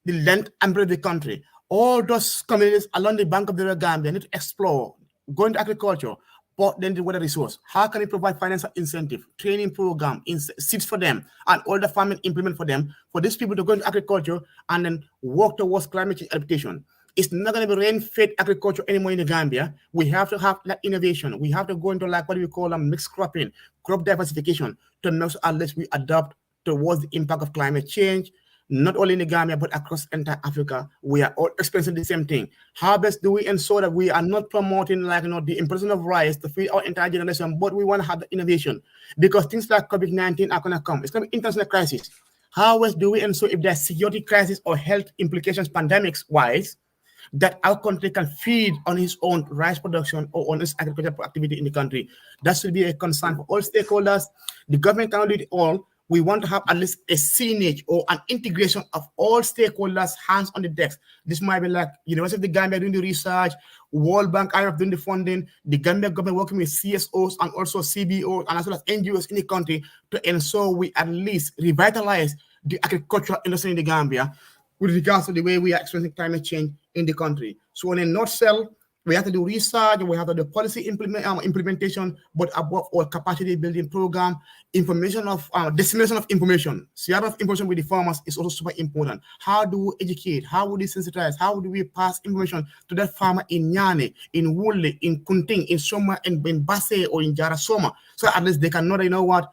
the length and breadth of the country? All those communities along the bank of the River Gambia need to explore, go into agriculture, but then the water resource. How can we provide financial incentive, training program, seeds for them, and all the farming implement for them, for these people to go into agriculture and then work towards climate change adaptation? It's not going to be rain-fed agriculture anymore in the Gambia. We have to have that innovation. We have to go into like what we call mixed cropping, crop diversification, to make sure unless we adapt towards the impact of climate change, not only in the Gambia, but across entire Africa. We are all experiencing the same thing. How best do we ensure that we are not promoting the imprisonment of rice to feed our entire generation, but we want to have the innovation? Because things like COVID-19 are going to come. It's going to be international crisis. How else do we ensure if there's security crisis or health implications, pandemics-wise, that our country can feed on its own rice production or on its agricultural activity in the country? That should be a concern for all stakeholders. The government cannot do it all. We want to have at least a synergy or an integration of all stakeholders, hands on the decks. This might be like University of the Gambia doing the research, World Bank, IMF doing the funding, the Gambia government working with CSOs and also CBOs and as well as NGOs in the country to ensure we at least revitalize the agricultural industry in the Gambia with regards to the way we are experiencing climate change in the country. So in a nutshell, We have to do research, we have to do policy implementation, but above all, capacity building program, information of dissemination of information. Sharing of information with the farmers is also super important. How do we educate? How would we sensitize? How do we pass information to that farmer in Janneh, in Woodley, in Kunting, in Soma, in Basse, or in Jarasoma, so at least they can know, you know what,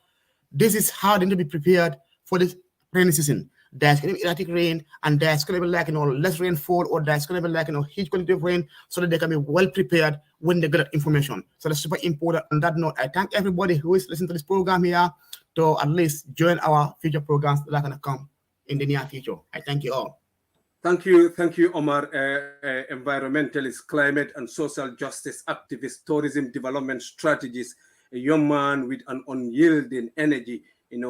this is how they need to be prepared for this rainy season. There's going to be erratic rain, and there's going to be like, less rainfall, or there's going to be like, huge quantity of rain, so that they can be well prepared when they get that information. So that's super important. On that note, I thank everybody who is listening to this program here to at least join our future programs that are going to come in the near future. I thank you all. Thank you, Omar, environmentalist, climate and social justice activist, tourism development strategist, a young man with an unyielding energy,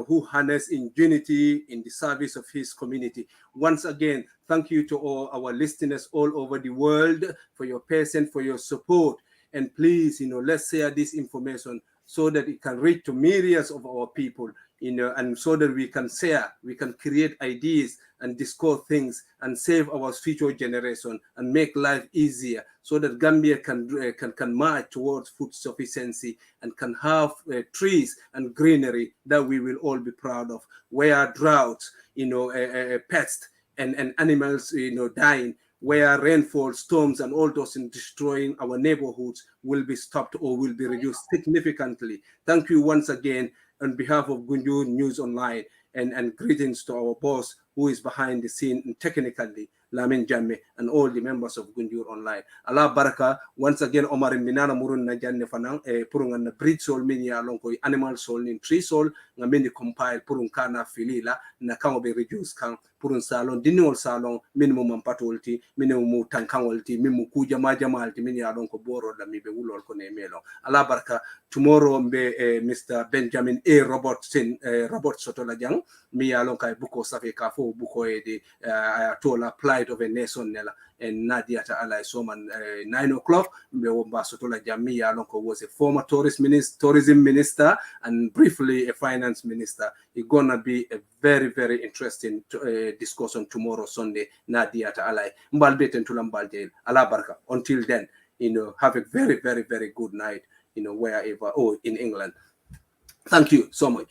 who harness ingenuity in the service of his community. Once again, thank you to all our listeners all over the world for your patience, for your support. And please, let's share this information so that it can reach to myriads of our people, and so that we can share, we can create ideas and discuss things and save our future generation and make life easier, so that Gambia can march towards food sufficiency and can have trees and greenery that we will all be proud of. Where droughts, pests and animals, dying, where rainfall, storms, and all those in destroying our neighborhoods will be stopped or will be reduced significantly. Thank you once again on behalf of Gunjur News Online, and greetings to our boss who is behind the scene and technically, Lamin Janneh, and all the members of Gunjur Online. Allah baraka, once again, Omar Minana Murun na Janneh fanang, purungan na breed soul mini along ko animal soul in tree soul, nga mini compile purung kana filila, na kang be reduce kang purun salon, dinol salon, minimum patulti, minimum tankangolti, mimu kuja majamalti, mini along ko boro da mi be ulol ko ne melo. Allah baraka, tomorrow mbe Mr. Benjamin A. Robertson, Robert Sotolajang, mi along kai buko safe kafo buko de tola plight of a nation nela, and Nadia ta alai soman 9 o'clock mbe womba Sotola Jami along was a former tourism minister and briefly a finance minister. It's gonna be a very, very interesting discussion tomorrow Sunday. Nadia ta alai mbalbeten tulambal jail. Allah barka. Until then, have a very, very, very good night, wherever, in England. Thank you so much.